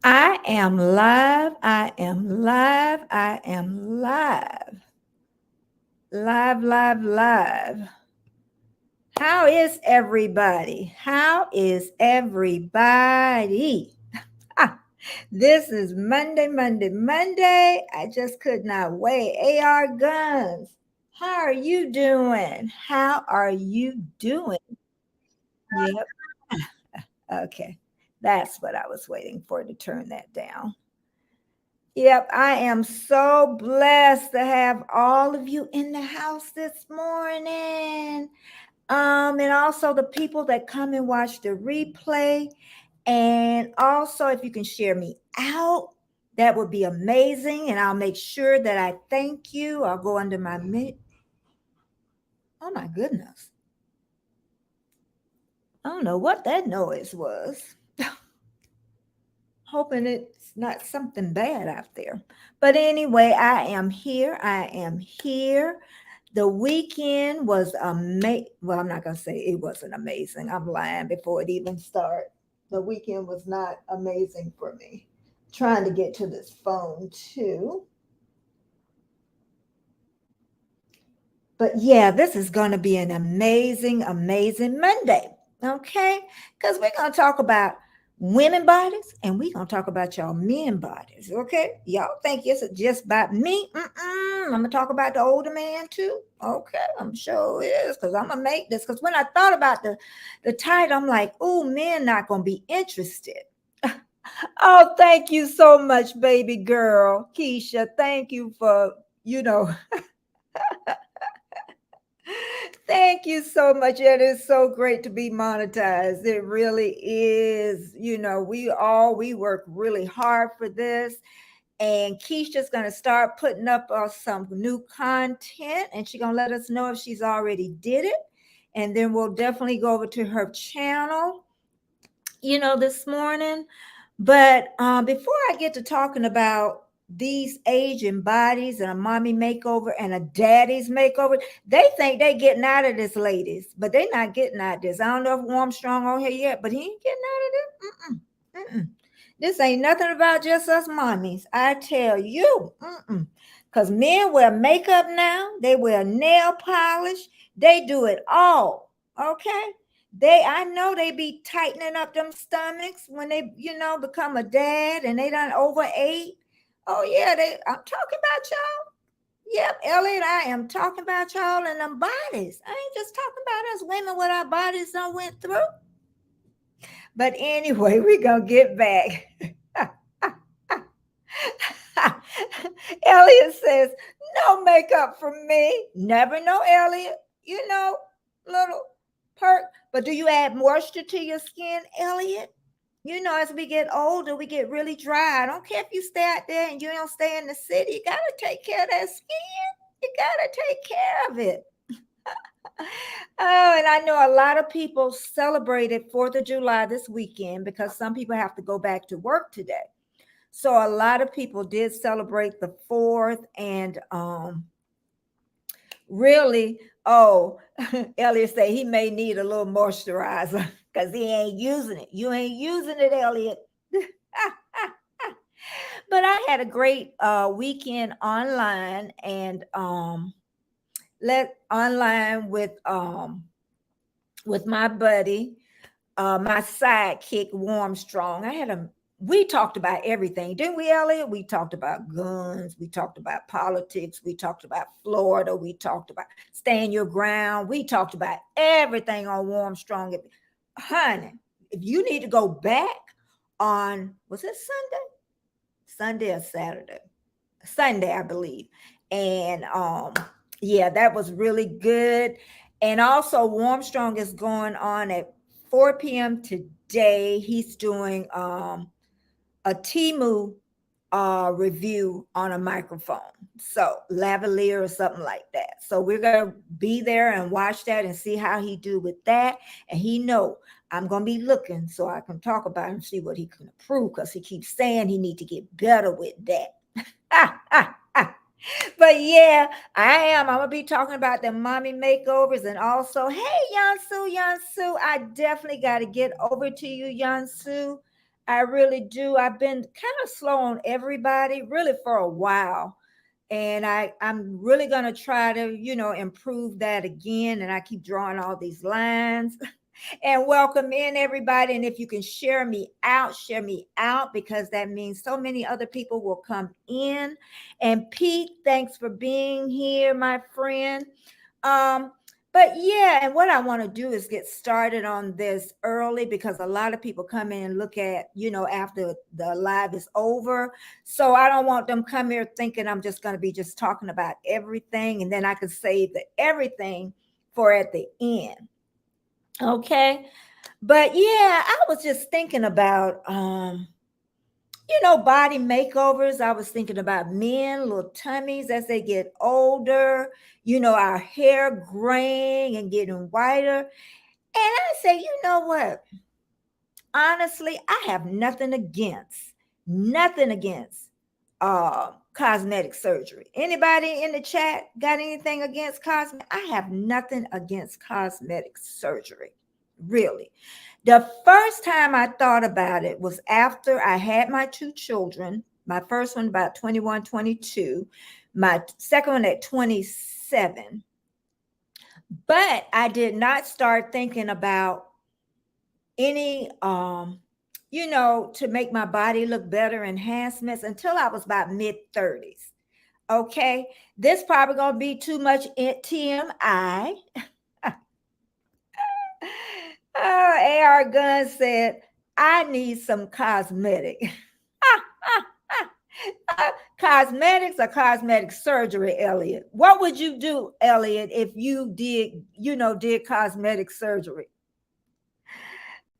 I am live. I am live. I am live. Live, live, live. How is everybody? How is everybody? Ah, this is Monday, Monday, Monday. I just could not wait. AR Guns. How are you doing? How are you doing? Yep. Okay. That's what I was waiting for to turn that down. Yep, I am so blessed to have all of you in the house this morning. And also the people that come and watch the replay. And also, if you can share me out, that would be amazing. And I'll make sure that I thank you. I'll go under my Oh my goodness. I don't know what that noise was. Hoping it's not something bad out there. But anyway, I am here. I am here. The weekend was amazing. Well, I'm not going to say it wasn't amazing. I'm lying before it even started. The weekend was not amazing for me. Trying to get to this phone too. But yeah, this is going to be an amazing, amazing Monday. Okay. Because we're going to talk about women bodies and we're going to talk about y'all men bodies. Okay. Y'all think it's just about me? I'm going to talk about the older man too. Okay. I'm sure it is because I'm going to make this. Because when I thought about the title, I'm like, oh, men not going to be interested. Oh, thank you so much, baby girl. Keisha, thank you for, you know, thank you so much. It is so great to be monetized. It really is. We work really hard for this. And Keisha's going to start putting up some new content and she's going to let us know if she's already did it. And then we'll definitely go over to her channel, this morning. But before I get to talking about these aging bodies and a mommy makeover and a daddy's makeover, they think they getting out of this, ladies, but they not getting out of this. I don't know if Armstrong on here yet, but he ain't getting out of this. Mm-mm. This ain't nothing about just us mommies. I tell you, because men wear makeup now, they wear nail polish, they do it all. Okay. I know they be tightening up them stomachs when they, become a dad and they done overate. Oh yeah, I'm talking about y'all. Yep, Elliot, I am talking about y'all and them bodies. I ain't just talking about us women what our bodies done went through. But anyway, we gonna get back. Elliot says, no makeup for me. Never know, Elliot. Little perk. But do you add moisture to your skin, Elliot? As we get older, we get really dry. I don't care if you stay out there and you don't stay in the city. You got to take care of that skin. You got to take care of it. Oh, and I know a lot of people celebrated 4th of July this weekend because some people have to go back to work today. So a lot of people did celebrate the 4th and really, oh, Elliot say he may need a little moisturizer because he ain't using it. You ain't using it, Elliot. But I had a great weekend online and let online with my buddy, my sidekick, Warm Strong. We talked about everything, didn't we, Elliot? We talked about guns, we talked about politics, we talked about Florida, we talked about stand your ground, we talked about everything on Warm Strong. Honey, if you need to go back on, was it Sunday? Sunday or Saturday? Sunday, I believe. And yeah, that was really good. And also, Warmstrong is going on at 4 p.m. today. He's doing a Timu review on a microphone. So lavalier or something like that. So we're gonna be there and watch that and see how he do with that. And he know I'm gonna be looking so I can talk about him, see what he can improve because he keeps saying he need to get better with that. But yeah, I am. I'm gonna be talking about the mommy makeovers and also, hey, Yansu, I definitely got to get over to you, Yansu. I really do. I've been kind of slow on everybody really for a while. And I'm really going to try to, improve that again. And I keep drawing all these lines. And welcome in everybody. And if you can share me out because that means so many other people will come in. And Pete, thanks for being here, my friend. Um, but yeah, and what I want to do is get started on this early because a lot of people come in and look at, after the live is over. So I don't want them come here thinking I'm just going to be just talking about everything and then I can save the everything for at the end. Okay. But yeah, I was just thinking about body makeovers. I was thinking about men, little tummies as they get older, our hair graying and getting whiter. And I say, you know what? Honestly, I have nothing against cosmetic surgery. Anybody in the chat got anything against cosmetic? I have nothing against cosmetic surgery. Really. The first time I thought about it was after I had my two children. My first one about 21, 22. My second one at 27. But I did not start thinking about any to make my body look better, enhancements until I was about mid 30s. Okay. This probably gonna be too much TMI. AR Gun said, I need some cosmetic. Cosmetics or cosmetic surgery, Elliot? What would you do, Elliot, if you did cosmetic surgery?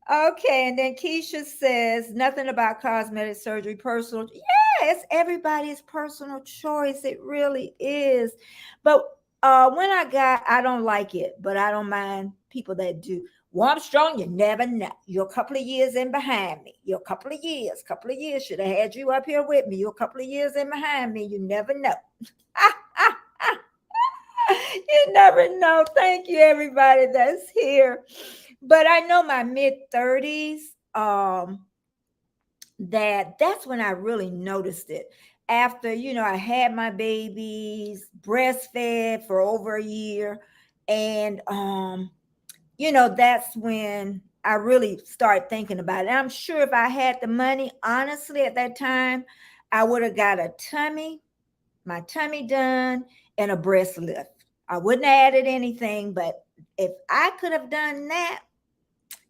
Okay, and then Keisha says nothing about cosmetic surgery, personal. Yeah, it's everybody's personal choice. It really is. But I don't like it, but I don't mind people that do. Warm strong, you never know. You're a couple of years in behind me. You're a couple of years. Should have had you up here with me. You're a couple of years in behind me. You never know. You never know. Thank you, everybody that's here. But I know my mid 30s, that's when I really noticed it. After, I had my babies, breastfed for over a year. And that's when I really started thinking about it. And I'm sure if I had the money, honestly, at that time, I would have got my tummy done, and a breast lift. I wouldn't have added anything, but if I could have done that,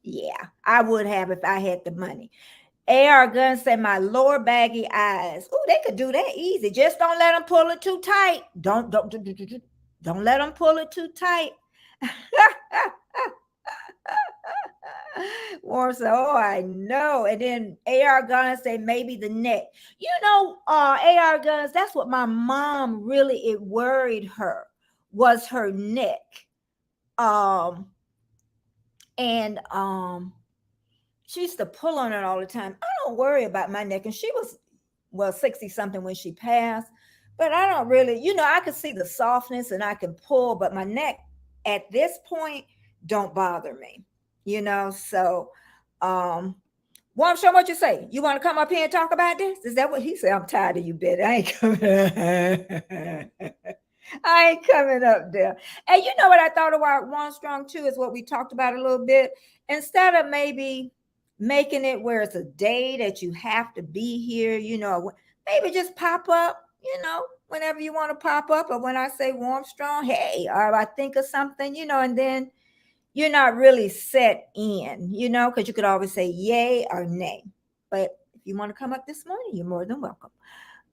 yeah, I would have if I had the money. AR Gun said my lower baggy eyes. Oh, they could do that easy. Just don't let them pull it too tight. Don't let them pull it too tight. Warren said, oh, I know. And then AR Guns say maybe the neck. AR Guns, that's what my mom really, it worried her, was her neck. And she used to pull on it all the time. I don't worry about my neck. And she was, 60 something when she passed. But I don't really, I could see the softness and I can pull, but my neck at this point don't bother me, So, well, I'm sure what you say. You want to come up here and talk about this? Is that what he said? I'm tired of you, Betty. I ain't coming. I ain't coming up there. And you know what I thought about One Strong too is what we talked about a little bit. Instead of maybe making it where it's a day that you have to be here, maybe just pop up, whenever you want to pop up. Or when I say Warm Strong, hey, or I think of something, and then you're not really set in, because you could always say yay or nay. But if you want to come up this morning, you're more than welcome.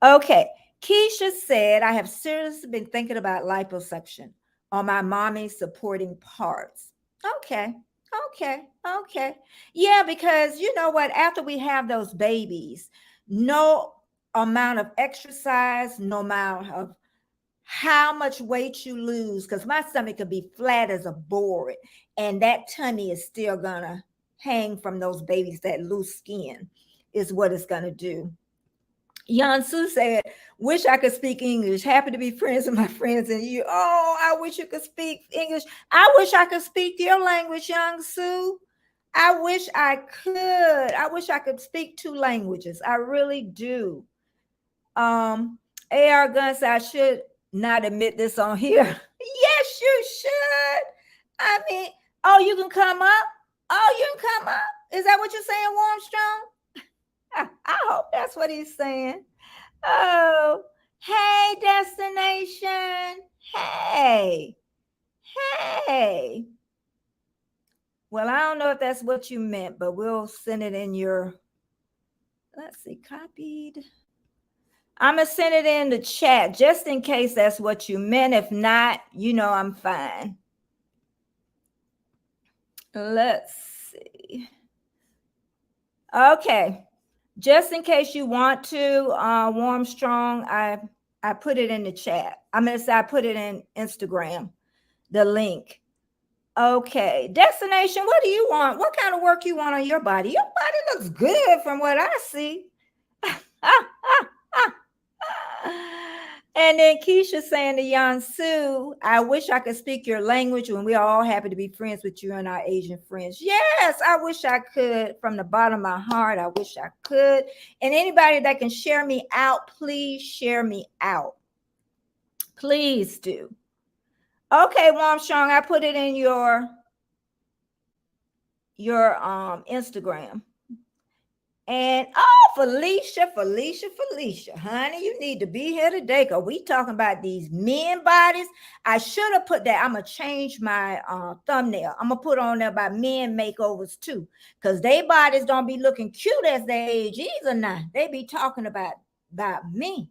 Okay. Keisha said, I have seriously been thinking about liposuction on my mommy's supporting parts. Okay. Yeah, because you know what? After we have those babies, no amount of exercise, no amount of how much weight you lose, because my stomach could be flat as a board, and that tummy is still gonna hang from those babies. That loose skin is what it's gonna do. Yansu said, wish I could speak English. Happy to be friends with my friends and you. Oh, I wish you could speak English. I wish I could speak your language, Yansu. I wish I could. I wish I could speak two languages. I really do. Um, AR Gun said I should not admit this on here. Yes, you should. I mean, oh, you can come up. Oh, you can come up. Is that what you're saying, Warmstrong? I hope that's what he's saying. Oh, hey, destination. Hey, hey. Well, I don't know if that's what you meant, but we'll send it in your, let's see, copied. I'm going to send it in the chat just in case that's what you meant. If not, I'm fine. Let's see. Okay. Just in case you want to, Warm Strong, I put it in the chat. I'm going to say I put it in Instagram, the link. Okay. Destination, what do you want? What kind of work you want on your body? Your body looks good from what I see. And then Keisha saying to Yansu, I wish I could speak your language when we are all happy to be friends with you and our Asian friends. Yes, I wish I could. From the bottom of my heart, I wish I could. And anybody that can share me out, please share me out. Please do. Okay, Warm Strong, I put it in your Instagram. And Felicia, honey, you need to be here today because we talking about these men bodies. I should have put that. I'm going to change my thumbnail. I'm going to put on there about men makeovers too, because they bodies don't be looking cute as their age either now. They be talking about me.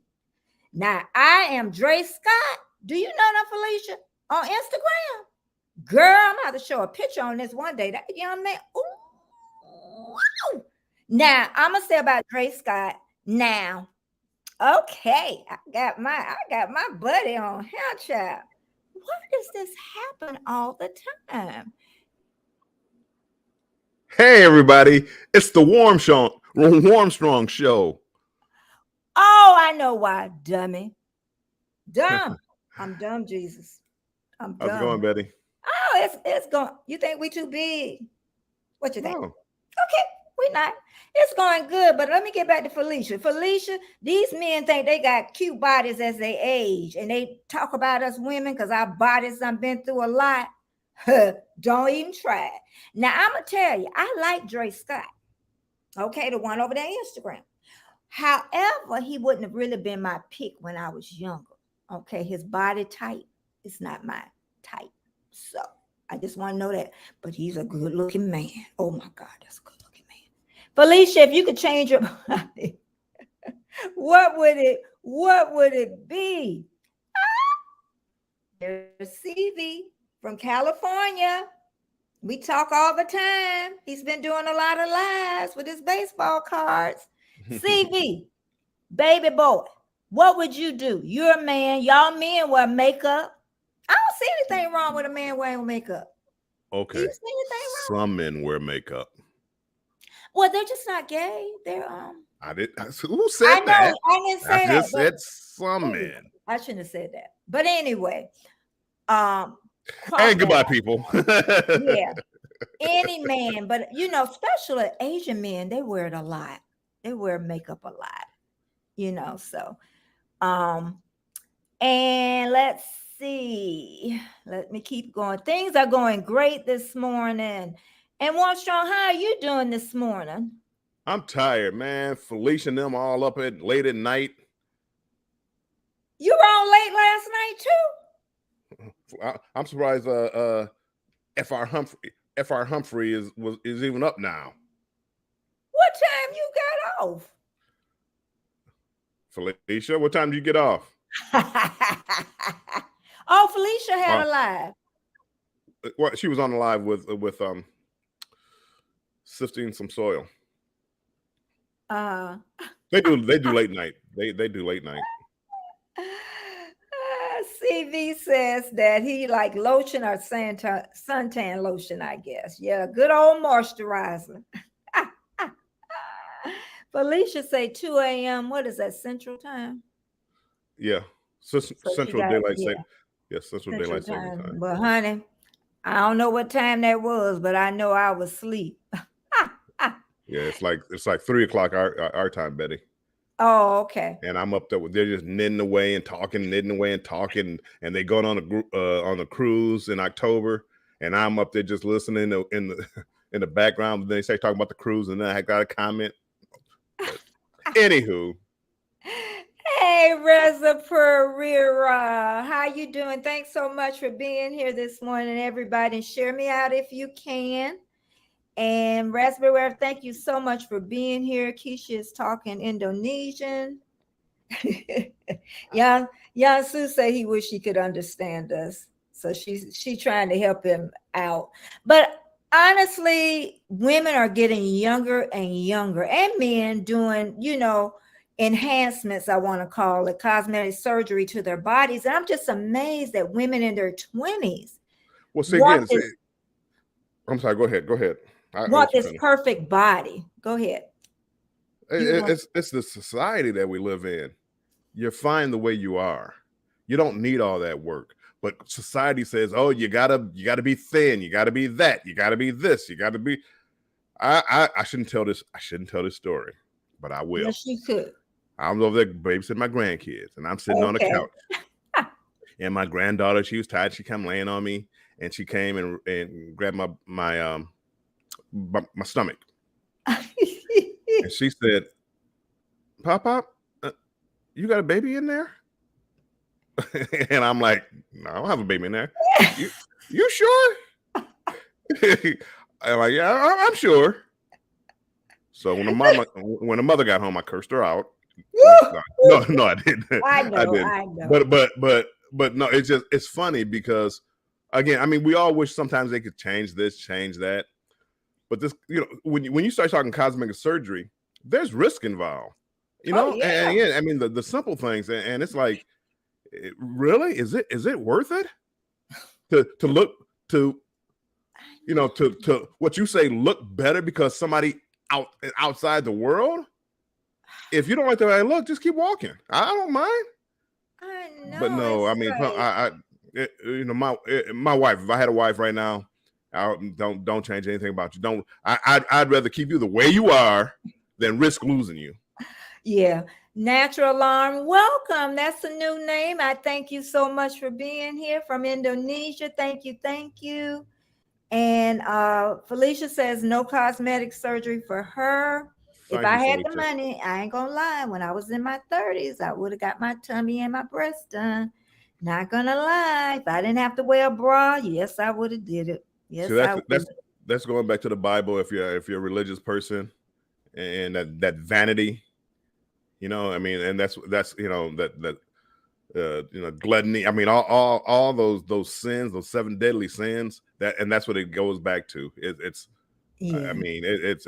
Now, I am Dre Scott. Do you know that, Felicia? On Instagram? Girl, I'm going to have to show a picture on this one day. That young man, ooh. Now, I'm going to say about Dre Scott now. Okay, I got my buddy on here, child. Why does this happen all the time? Hey, everybody. It's the Warmstrong Show. Oh, I know why, dummy. Dumb. I'm dumb, Jesus. I'm dumb. How's it going, Betty? Oh, it's going. You think we too big? What you think? No. Okay, we not. It's going good, but let me get back to Felicia. Felicia, these men think they got cute bodies as they age, and they talk about us women because our bodies have been through a lot. Don't even try it. Now, I'm going to tell you, I like Dre Scott. Okay, the one over there on Instagram. However, he wouldn't have really been my pick when I was younger. Okay, his body type is not my type. So I just want to know that. But he's a good looking man. Oh my God, that's a good looking man. Felicia, if you could change your body, what would it be? There's CV from California. We talk all the time. He's been doing a lot of lives with his baseball cards. CV, baby boy, what would you do? You're a man. Y'all men wear makeup. I don't see anything wrong with a man wearing makeup. Okay. Do you see anything wrong? Some men wear makeup. Well, they're just not gay. They're Who said that? I didn't say that. I just said some men. I shouldn't have said that. But anyway, hey, goodbye, people. Yeah, any man, but especially Asian men, they wear it a lot. They wear makeup a lot, so and let's see. Let me keep going. Things are going great this morning. And Warm Strong, how are you doing this morning? I'm tired, man. Felicia and them all up late at night. You were on late last night too? I'm surprised F.R. Humphrey is even up now. What time you got off? Felicia, what time did you get off? Oh, Felicia had a live. Well, she was on the live with sifting some soil. They do late night. They do late night. CV says that he like lotion or suntan lotion, I guess. Yeah, good old moisturizer. Felicia say 2 a.m. What is that, Central Time? Yeah, Central Daylight Saving. Yes, Central Daylight Saving Time. But honey, I don't know what time that was, but I know I was asleep. Yeah, it's like 3 o'clock our time, Betty. Oh, okay. And I'm up there with they're just knitting away and talking, knitting away and talking, and they going on a cruise in October, and I'm up there just listening in the in the background. They say talking about the cruise, and then I got a comment. But anywho, Hey, Reza Pereira, how you doing? Thanks so much for being here this morning, everybody. And share me out if you can. And Raspberry, thank you so much for being here. Keisha is talking Indonesian. Young Young Sue say he wish he could understand us. So she trying to help him out. But honestly, women are getting younger and younger, and men doing, enhancements, I want to call it, cosmetic surgery to their bodies. And I'm just amazed that women in their 20s well, see want again, this I'm sorry. Go ahead. Go ahead. I'll want let you this finish. perfect body. Go ahead. It's the society that we live in. You're fine the way you are. You don't need all that work. But society says, "Oh, you gotta be thin. You gotta be that. You gotta be this. You gotta be." I shouldn't tell this. I shouldn't tell this story, but I will. Yes, you could. I was over there babysitting my grandkids, and I'm sitting on the Okay. couch. And my granddaughter, she was tired. She came laying on me, and she came and grabbed my stomach, and she said, "Pop, you got a baby in there?" And I'm like, "No, I don't have a baby in there." You sure? I'm like, "Yeah, I'm sure." So when the mother got home, I cursed her out. No, I didn't. I I know, didn't. I know. But no, it's funny because again, I mean, we all wish sometimes they could change this, change that. But this, when you start talking cosmetic surgery, there's risk involved. Oh And yeah. again, I mean the simple things, and it's like, really, is it worth it to look to to what you say look better because somebody outside the world? If you don't like the way I look, just keep walking. I don't mind. I But know no, I it's mean, like my wife. If I had a wife right now, don't change anything about you. Don't. I'd rather keep you the way you are than risk losing you. yeah. Natural Alarm, welcome. That's a new name. I thank you so much for being here from Indonesia. Thank you, thank you. And Felicia says no cosmetic surgery for her. If Thank I you, had the Felicia. money, I ain't gonna lie. When I was in my 30s, I would have got my tummy and my breast done. Not gonna lie. If I didn't have to wear a bra, yes, I would have did it. So Yes, I would. that's going back to the Bible. If you're a religious person, and that vanity, I mean, and that's gluttony. I mean, all those sins, those 7 deadly sins. That's what it goes back to. It's Yeah. I mean, it's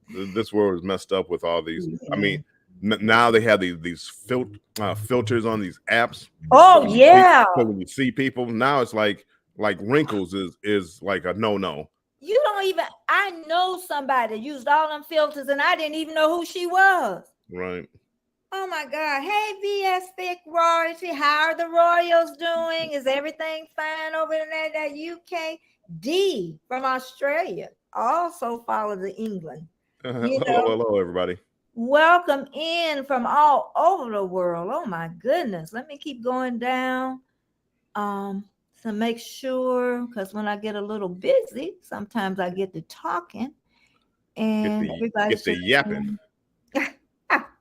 this world is messed up with all these. I Yeah. mean, now they have these filters on these apps. Oh yeah. So when you see people now, it's like wrinkles is like a no. You don't even. I know somebody that used all them filters, and I didn't even know who she was. Right. Oh my God. Hey, VS Thick Royalty. How are the Royals doing? Is everything fine over there at UK? D from Australia. Also follow the England. You know, Hello, everybody. welcome in from all over the world. Oh my goodness. Let me keep going down. To make sure, because when I get a little busy, sometimes I get to talking and everybody's Get the just yapping.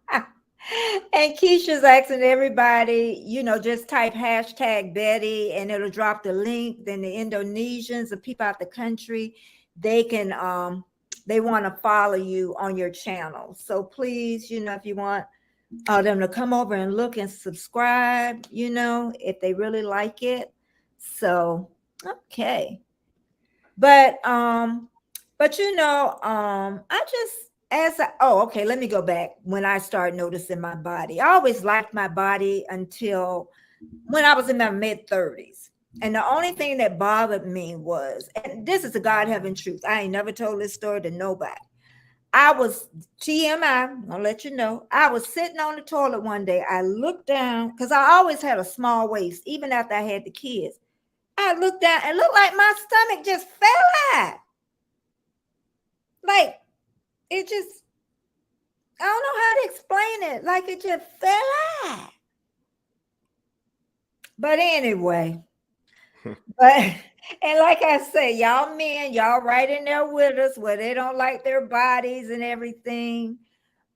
and Keisha's asking everybody, just type hashtag Betty and it'll drop the link. Then the Indonesians, the people out the country, they can they want to follow you on your channel. So please, if you want them to come over and look and subscribe, if they really like it. So okay. But I just okay, let me go back when I started noticing my body. I always liked my body until when I was in my mid-30s. And the only thing that bothered me was, and this is the God heaven truth. I ain't never told this story to nobody. I was TMI, I'll let you know. I was sitting on the toilet one day. I looked down because I always had a small waist, even after I had the kids. I looked down and looked like my stomach just fell out. Like it just, I don't know how to explain it. Like it just fell out. But anyway, but and like I say, y'all men, y'all right in there with us where they don't like their bodies and everything.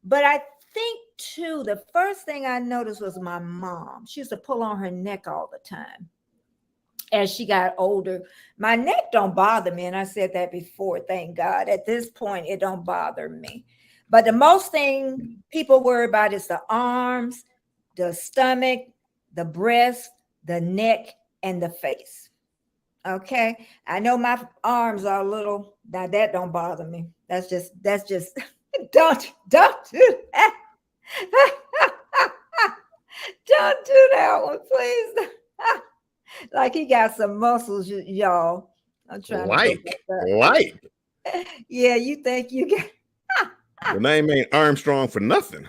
But I think too, the first thing I noticed was my mom. She used to pull on her neck all the time as she got older. My neck don't bother me, and I said that before. Thank God. At this point, it don't bother me. But the most thing people worry about is the arms, the stomach, the breast, the neck, and the face. Okay, I know my arms are a little. Now that don't bother me. That's just don't do that. Don't do that one, please. Like he got some muscles, y'all. I'm trying to go Like. back. Yeah, you think you get. The name ain't Armstrong for nothing.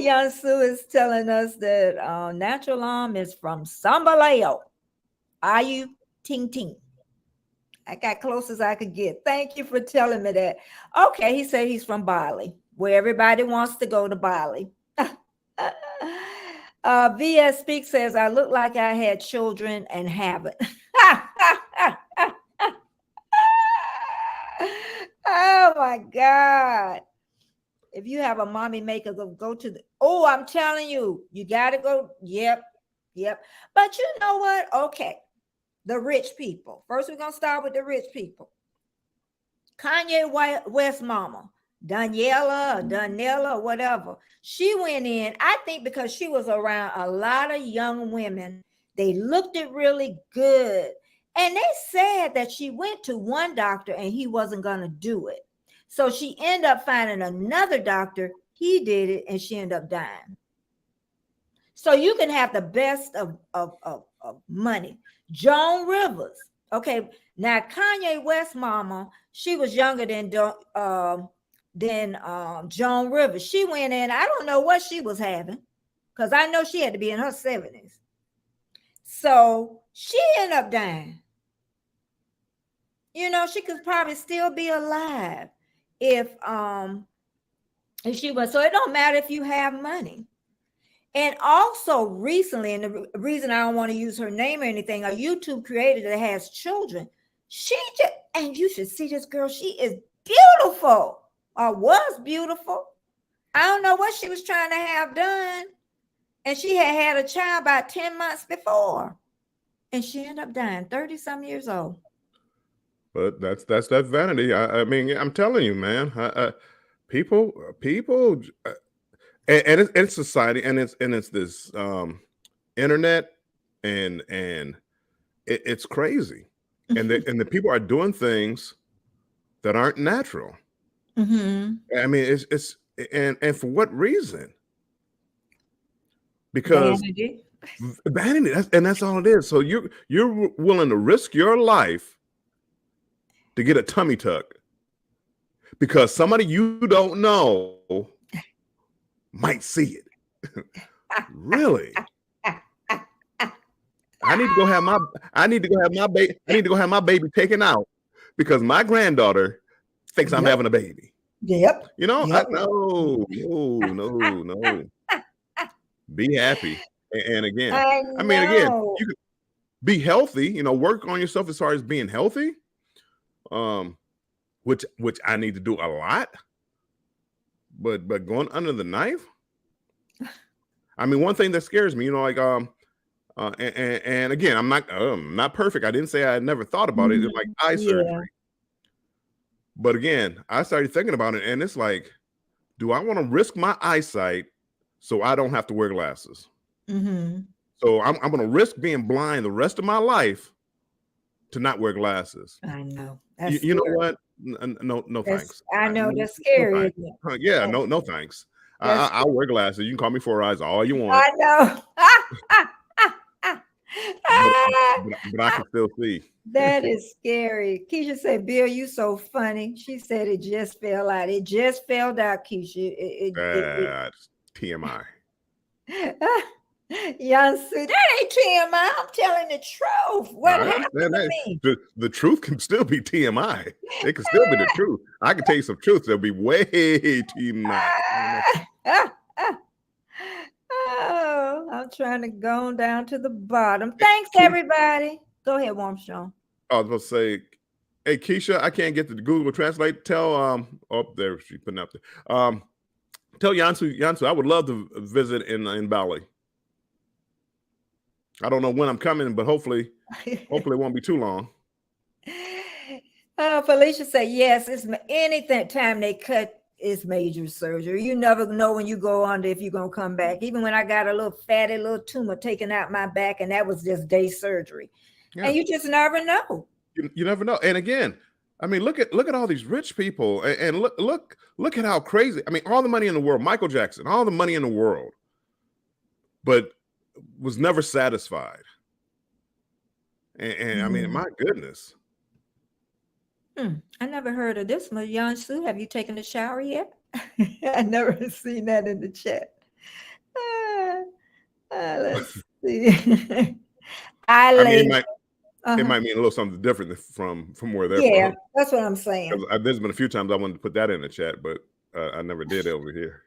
Young Sue is telling us that natural arm is from Sambaleo. Are you ting ting? I got close as I could get. Thank you for telling me that. Okay, he said he's from Bali, where everybody wants to go to Bali. VS Speak says, I look like I had children and haven't. Oh my God. If you have a mommy maker, go to the, oh, I'm telling you, you got to go. Yep. But you know what? Okay. The rich people. First, we're going to start with the rich people. Kanye West mama, Daniela, whatever. She went in, I think because she was around a lot of young women. They looked it really good. And they said that she went to one doctor and he wasn't going to do it. So she ended up finding another doctor. He did it and she ended up dying. So you can have the best of money. Joan Rivers. Okay. Now Kanye West mama, she was younger than Joan Rivers. She went in, I don't know what she was having, because I know she had to be in her 70s. So she ended up dying. You know, she could probably still be alive if she was. So it don't matter if you have money. And also recently, and the reason I don't want to use her name or anything, a YouTube creator that has children, she just, and you should see this girl, she is beautiful, or was beautiful. I don't know what she was trying to have done. And she had a child about 10 months before. And she ended up dying, 30-some years old. But that's that vanity. I mean, I'm telling you, man. People, and it's society, and it's this internet, and it's crazy, and the people are doing things that aren't natural. Mm-hmm. I mean, it's and for what reason? Because vanity, that's all it is. So you're willing to risk your life to get a tummy tuck because somebody you don't know might see it. Really? I need to go have my baby taken out because my granddaughter thinks I'm having a baby. Yep. You know, Yep. No. Be happy. And again, I mean, again, you could be healthy, you know, work on yourself as far as being healthy. Which I need to do a lot. But going under the knife? I mean, one thing that scares me, you know, like and again, I'm not perfect. I didn't say I had never thought about it. It's like eye surgery. But again, I started thinking about it, and it's like, do I want to risk my eyesight so I don't have to wear glasses? So I'm going to risk being blind the rest of my life to not wear glasses. I know. You know what? No thanks. I know that's scary. No, yeah, no thanks. I'll wear glasses. You can call me Four Eyes all you want. I know. but I can still see. That is scary. Keisha said, Bill, you so funny. She said it just fell out. It just fell out, Keisha. That's TMI. Yansu, that ain't TMI. I'm telling the truth. What I happened understand to that. me? The truth can still be TMI. It can still be the truth. I can tell you some truth that'll be way TMI. Oh, I'm trying to go down to the bottom. Thanks, everybody. Go ahead, Warmstrong. I was going to say, hey, Keisha, I can't get the Google Translate. Tell, oh, there she's putting up there. Tell Yansu, I would love to visit in Bali. I don't know when I'm coming, but hopefully it won't be too long. Felicia said, yes, it's anything time they cut is major surgery. You never know when you go under if you're going to come back. Even when I got a little fatty little tumor taken out my back, and that was just day surgery. Yeah. And you just never know. You never know. And again, I mean, look at all these rich people, and look at how crazy. I mean, all the money in the world, Michael Jackson, all the money in the world, but was never satisfied. And I mean, my goodness. I never heard of this one. Yansu, have you taken a shower yet? I never seen that in the chat. Let's see. I mean, it might mean a little something different from where they're from. Yeah, that's what I'm saying. There's been a few times I wanted to put that in the chat, but I never did over here.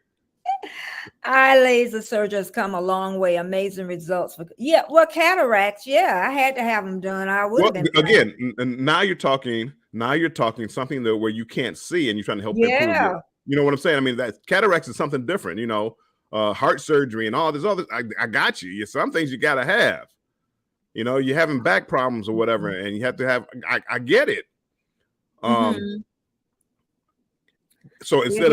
Eye laser surgery has come a long way. Amazing results. Well, cataracts. Yeah, I had to have them done. I would have been fine. Again. Now you're talking something that where you can't see, and you're trying to help improve. You know what I'm saying? I mean, that cataracts is something different. You know, heart surgery and all this other. I got you. Some things you got to have. You know, you're having back problems or whatever, and you have to have. I get it. So instead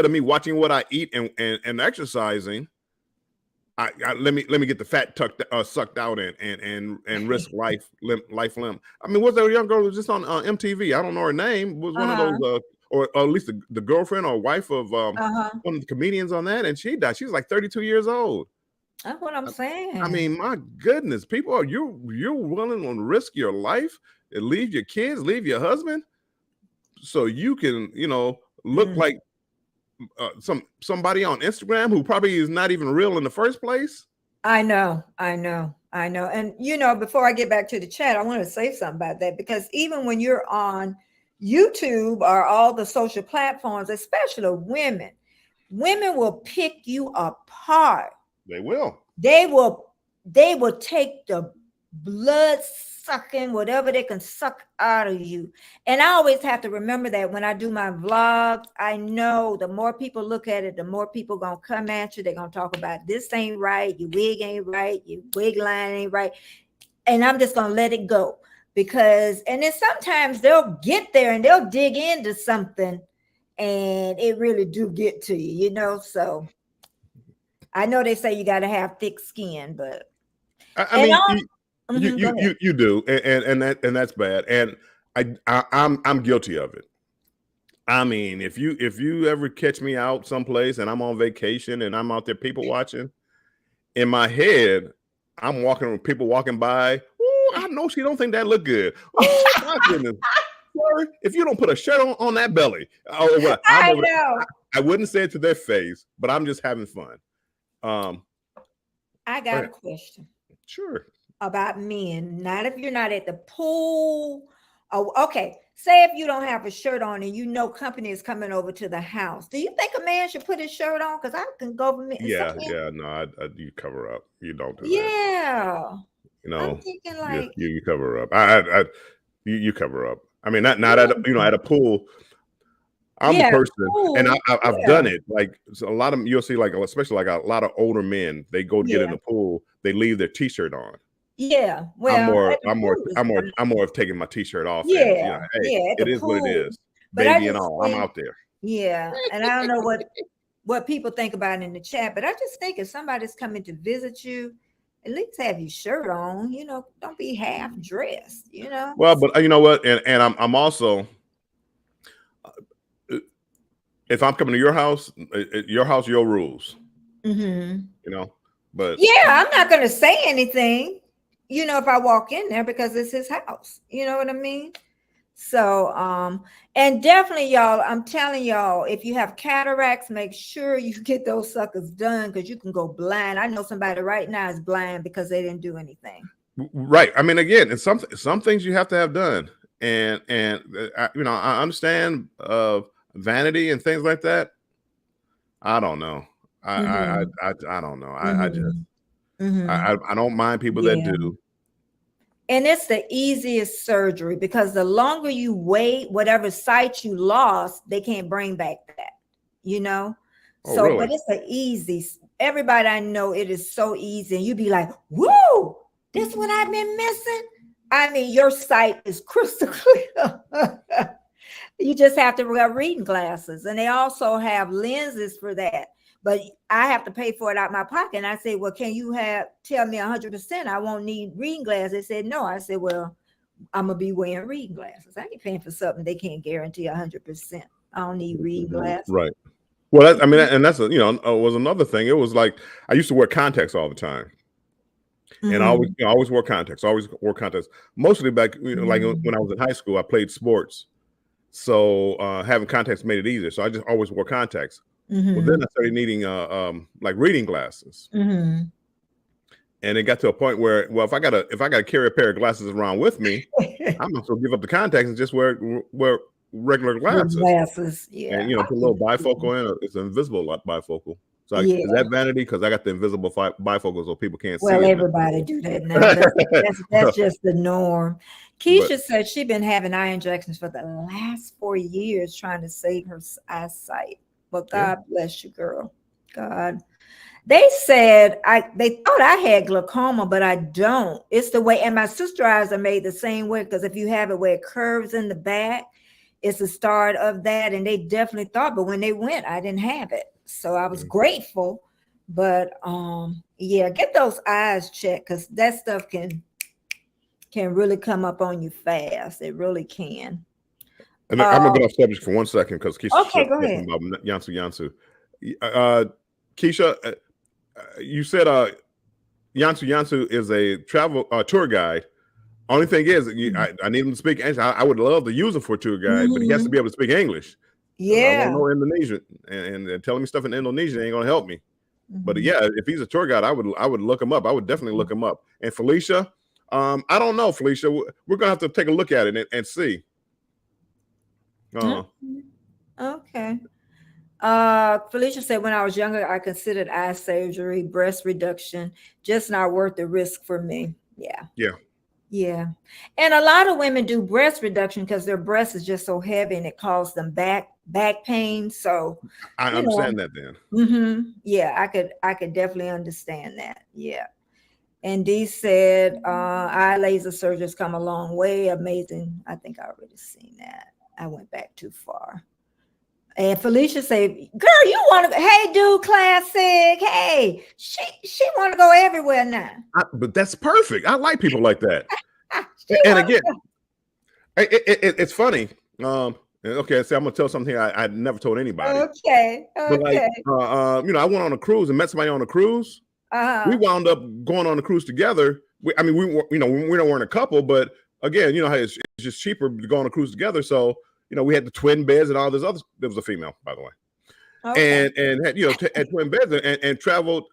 of me watching what I eat and exercising, I let me get the fat sucked out and risk life limb. I mean, what's that young girl who was just on MTV? I don't know her name. Was one of those or at least the girlfriend or wife of one of the comedians on that, and she died. She was like 32 years old. That's what I'm saying. I mean, my goodness, people, you're willing to risk your life and leave your kids, leave your husband, so you can, look like somebody on Instagram who probably is not even real in the first place. I know. And before I get back to the chat, I want to say something about that, because even when you're on YouTube or all the social platforms, especially women will pick you apart. They will. They will take the blood sucking, whatever they can suck out of you. And I always have to remember that when I do my vlogs. I know the more people look at it, the more people gonna come at you. They're gonna talk about this ain't right, your wig ain't right, your wig line ain't right. And I'm just gonna let it go, and then sometimes they'll get there and they'll dig into something and it really do get to you, So I know they say you got to have thick skin, but you do, and that's bad, and I'm guilty of it. I mean, if you ever catch me out someplace and I'm on vacation and I'm out there people watching, in my head, I'm walking with people walking by. Ooh, I know she don't think that look good. Oh my goodness. Sorry, if you don't put a shirt on that belly, I know. I wouldn't say it to their face, but I'm just having fun. I got a question. Sure. About men. Not if you're not at the pool. Oh, okay. Say if you don't have a shirt on and company is coming over to the house. Do you think a man should put his shirt on? Because I can go for me. Yeah. No, you cover up. You don't do that. Yeah. I'm thinking like you cover up. You cover up. I mean, not at a pool. I'm a person, and I've done it. Like a lot of you'll see, like especially like a lot of older men, they go to get in the pool, they leave their t-shirt on. Yeah, well, I'm more of taking my t-shirt off. Yeah, and, it is what it is, but baby and all. I'm out there. Yeah, and I don't know what people think about it in the chat, but I just think if somebody's coming to visit you, at least have your shirt on. Don't be half dressed. Well, but you know what, and I'm also. If I'm coming to your house, your rules. But yeah, I'm not going to say anything. If I walk in there, because it's his house. You know what I mean? So, and definitely, y'all, I'm telling y'all, if you have cataracts, make sure you get those suckers done because you can go blind. I know somebody right now is blind because they didn't do anything. Right. I mean, again, it's some things you have to have done, and I understand vanity and things like that. I don't know. Mm-hmm. I don't know. I just Mm-hmm. Mm-hmm. I don't mind people that Yeah. do. And it's the easiest surgery because the longer you wait, whatever sight you lost, they can't bring back that, you know? Oh, So, but really? it's a easy, everybody I know, it is so easy. And you be like, woo, this what I've been missing. I mean, your sight is crystal clear. You just have to wear reading glasses. And they also have lenses for that. But I have to pay for it out of my pocket. And I say, well, can you tell me 100% I won't need reading glasses? They said, no. I said, well, I'm going to be wearing reading glasses. I ain't paying for something they can't guarantee 100%. I don't need reading glasses. Right. Well, I mean, and that's was another thing. It was like I used to wear contacts all the time, and I always Mm-hmm. always wore contacts. Always wore contacts. Mostly back like Mm-hmm. when I was in high school, I played sports, so having contacts made it easier. So I just always wore contacts. Well, then Mm-hmm. I started needing like reading glasses, Mm-hmm. and it got to a point where, well, if I gotta carry a pair of glasses around with me, I might as well give up the contacts and just wear regular The glasses, glasses. and Yeah. I put a get little it. bifocal in. It's an invisible bifocal. So is Yeah. that vanity? Because I got the invisible bifocal so people can't see Well, it. everybody do that now. That's just the norm. But Keisha said she's been having eye injections for the last 4 years trying to save her eyesight. But yeah, God bless you, girl. God. They said they thought I had glaucoma, but I don't. It's the way, and my sister eyes are made the same way because if you have it where it curves in the back, it's the start of that. And they definitely thought, but when they went, I didn't have it. So I was yeah. grateful. But yeah, get those eyes checked because that stuff can really come up on you fast. It really can. And I'm gonna Uh get off subject for 1 second because Keisha okay, said go something ahead. about Yansu. Uh, Keisha, you said Yansu is a travel tour guide. Only thing is, I need him to speak English. I would love to use him for a tour guide, but he has to Hmm. be able to speak English because I won't Yeah. know Indonesian, and telling me stuff in Indonesian ain't gonna help me. But Hmm. yeah, if he's a tour guide, I would look him up. I would definitely look him up. And Felicia, I don't know, Felicia. We're gonna have to take a look at it and see. Uh, Okay. Felicia said, when I was younger, I considered eye surgery, breast reduction, just not worth the risk for me. Yeah. yeah, Yeah. And a lot of women do breast reduction because their breast is just so heavy and it causes them back pain. So, I you know, understand that. Then yeah, I could definitely understand that. Yeah. And Dee said, eye laser surgery's come a long way. Amazing. I think I already seen that. I went back too far. And Felicia said, "Girl, you want to? Hey, dude, classic. Hey, she want to go everywhere now. but that's perfect. I like people like that. She And want again, it's funny. Okay, see, I'm gonna tell something I never told anybody. to. Okay, But like, okay. I went on a cruise and met somebody on a cruise. We Uh wound up going on a cruise together. I mean, we were, we weren't a couple, but again, how it's just cheaper to go on a cruise together. So, we had the twin beds and all this other. There was a female, by the way, huh. Okay. and had had twin beds and traveled.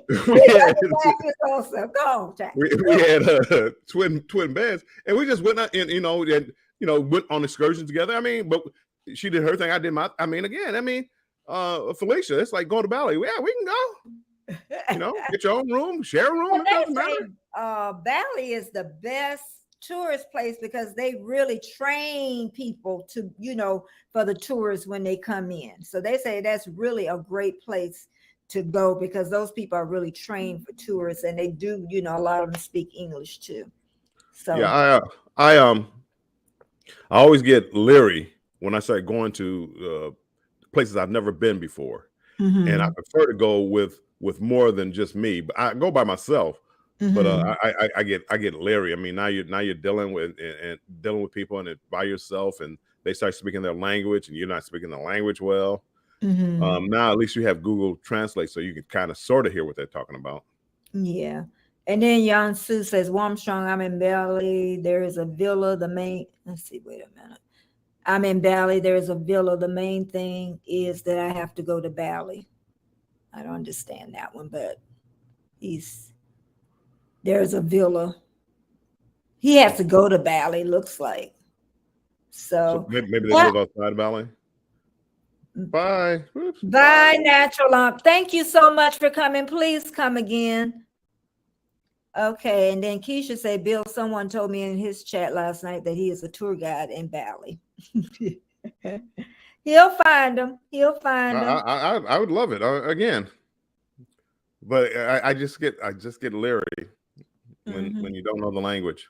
We had Go on, Jack. we had twin beds, and we just went out and went on excursions together. I mean, but she did her thing, I did my. I mean, again, Felicia, it's like going to Bali. Yeah, we can go. Get your own room, share a room. And It doesn't they matter. say Bali is the best tourist place because they really train people to, for the tourists when they come in. So they say that's really a great place to go because those people are really trained for tourists and they do, a lot of them speak English too. Yeah, So, I always get leery when I start going to places I've never been before, and I mhm, prefer to go with more than just me. But I go by myself. But mhm, I get leery. I mean, now you're dealing with and dealing with people and it by yourself, and they start speaking their language, and you're not speaking the language well. mhm. Now at least you have Google Translate, so you can kind of sort of hear what they're talking about. Yeah. And then Young Sue says, "Warm strong. I'm in Bali. There is a villa. The main. Let's see. Wait a minute. I'm in Bali. There is a villa. The main thing is that I have to go to Bali. I don't understand that one, but he's there's a villa. He has to go to Bali. Looks like So so. maybe they But live outside Bali. Bye. Oops. bye, natural lump. Thank you so much for coming. Please come again. Okay, and then Keisha said, Bill, someone told me in his chat last night that he is a tour guide in Bali. He'll find them. He'll find them. I would love it again, but I just get leery when you don't know the language.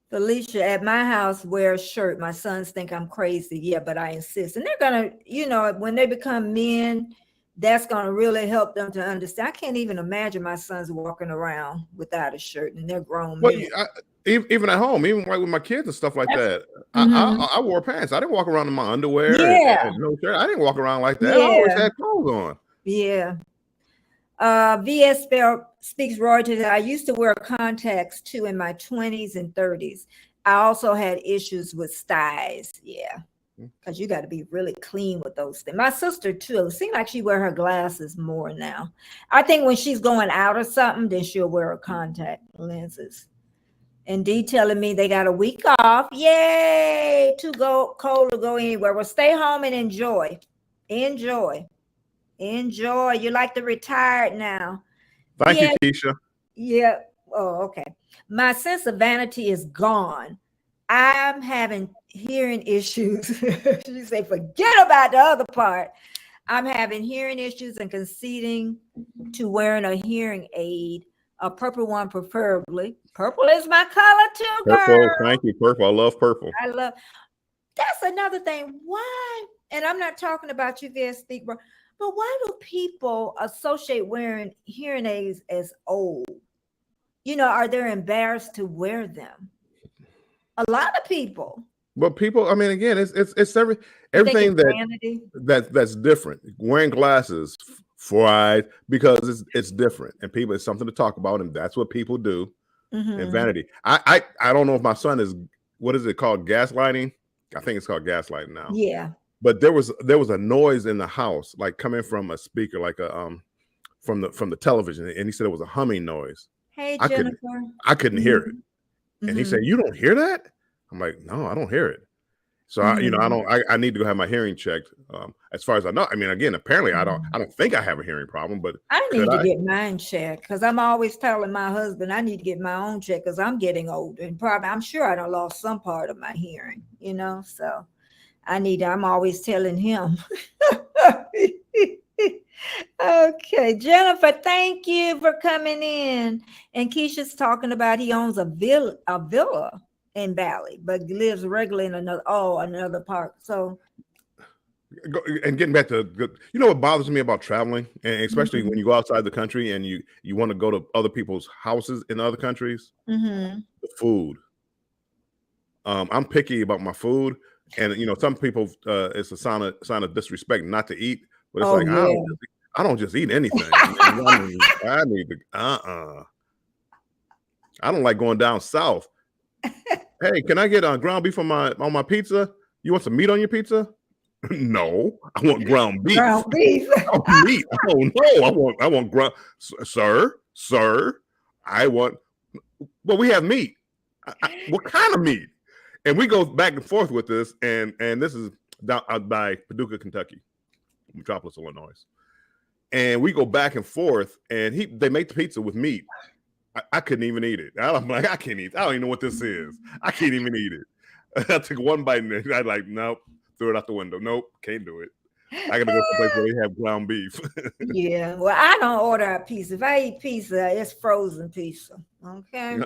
Felicia, at my house, wear a shirt. My sons think I'm crazy. Yeah, but I insist. And they're going to, when they become men, that's going to really help them to understand. I can't even imagine my sons walking around without a shirt, and they're grown men. Even at home, even like with my kids and stuff like that, I wore pants. I didn't walk around in my underwear and no shirt. I didn't walk around like that. I always had clothes on. Yeah. VS speaks royalty. I used to wear contacts too in my 20s and 30s. I also had issues with styes. Yeah. Because you got to be really clean with those things. My sister too. It seems like she wear her glasses more now. I think when she's going out or something, then she'll wear her contact lenses. And D telling me they got a week off. Yay! Too cold to go anywhere. Well, stay home and enjoy. Enjoy. You're like the retired now. Thank you, Keisha. Yeah. Oh, okay. My sense of vanity is gone. I'm having hearing issues. She say, forget about the other part. I'm having hearing issues and conceding to wearing a hearing aid, a purple one preferably. Purple is my color too, girl. Purple, thank you, purple. I love purple. That's another thing. Why? And I'm not talking about you, VS Speak, bro. But why do people associate wearing hearing aids as old? Are they embarrassed to wear them? A lot of people. But people, I mean, again, it's everything that's different. Wearing glasses for eyes because it's different, and people, it's something to talk about, and that's what people do. And vanity. I don't know if my son is, what is it called, gaslighting? I think it's called gaslighting now. Yeah. But there was a noise in the house, like coming from a speaker, like from the television, and he said it was a humming noise. Hey, Jennifer. I couldn't hear it, and he said, "You don't hear that?" I'm like, "No, I don't hear it." So I need to go have my hearing checked. As far as I know, I mean, again, apparently I don't think I have a hearing problem, but I need to get mine checked because I'm always telling my husband I need to get my own check because I'm getting older and probably I'm sure I done lost some part of my hearing, so I'm always telling him. Okay, Jennifer, thank you for coming in. And Keisha's talking about he owns a villa in Bali, but lives regularly in another park. So, and getting back to, what bothers me about traveling, and especially when you go outside the country and you want to go to other people's houses in other countries, the food. I'm picky about my food, and some people it's a sign of disrespect not to eat, but it's I don't just eat anything. I need to I don't like going down south. Hey, can I get ground beef on my pizza? You want some meat on your pizza? No, I want ground beef. Ground beef. Meat. Oh no, I want ground. Sir, I want. Well, we have meat. What kind of meat? And we go back and forth with this, and this is down by Paducah, Kentucky, Metropolis, Illinois. And we go back and forth, and they make the pizza with meat. I couldn't even eat it. I'm like, I can't eat. I don't even know what this is. I can't even eat it. I took one bite and I like, nope, threw it out the window. Nope, can't do it. I gotta go to a place where they have ground beef. Yeah, well, I don't order a pizza. If I eat pizza, it's frozen pizza. Okay.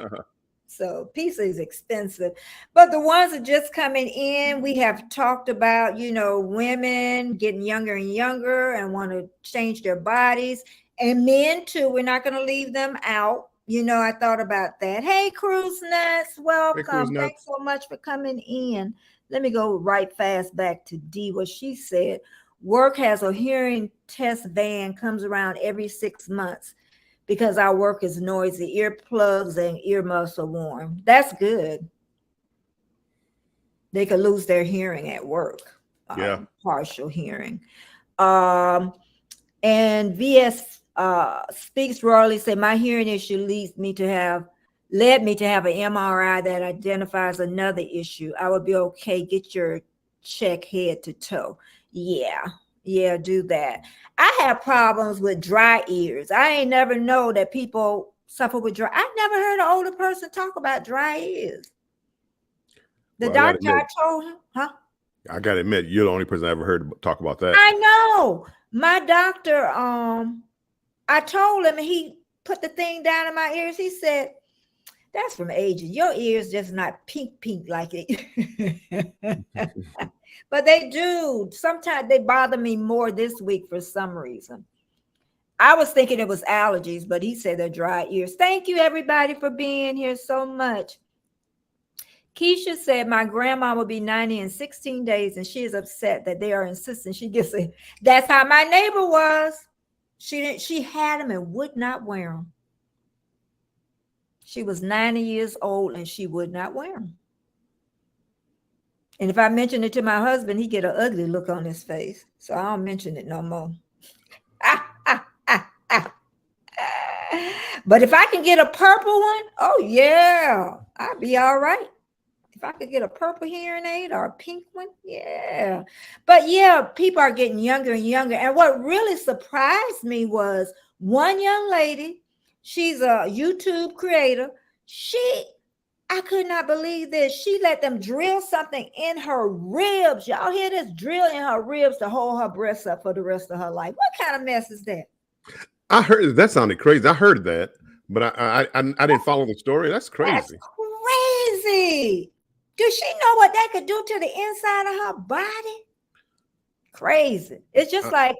So pizza is expensive, but the ones that just coming in, we have talked about, women getting younger and younger and want to change their bodies, and men too. We're not going to leave them out. I thought about that. Hey, Cruise Nuts, welcome. Hey, Cruise Nuts. Thanks so much for coming in. Let me go right fast back to D. What she said. Work has a hearing test van, comes around every 6 months. because our work is noisy. Earplugs and earmuffs are worn. That's good. They could lose their hearing at work, Yeah. partial hearing. Um, and VS speaks royally, say my hearing issue led me to have an MRI that identifies another issue. I would be okay. Get your check head to toe. Yeah, do that. I have problems with dry ears. I ain't never know that people suffer with dry. I never heard an older person talk about dry ears. The Well, I gotta doctor I admit, told him, huh? I gotta admit, you're the only person I ever heard talk about that. I know. My doctor, I told him, and he put the thing down in my ears. He said, that's from aging. Your ears just not pink like it. But they do. Sometimes they bother me more this week for some reason. I was thinking it was allergies, but he said they're dry ears. Thank you, everybody, for being here so much. Keisha said, my grandma will be 90 in 16 days, and she is upset that they are insisting she gets it. That's how my neighbor was. She had them and would not wear them. She was 90 years old and she would not wear them. And if I mention it to my husband, he get an ugly look on his face. So I don't mention it no more. But if I can get a purple one, oh yeah, I'd be all right. If I could get a purple hearing aid or a pink one, yeah. But yeah, people are getting younger and younger. And what really surprised me was one young lady, she's a YouTube creator. I could not believe this. She let them drill something in her ribs. Y'all hear this? Drill in her ribs to hold her breasts up for the rest of her life. What kind of mess is that? I heard that sounded crazy. I heard that, but I didn't follow the story. That's crazy. That's crazy. Does she know what that could do to the inside of her body? Crazy. It's just like,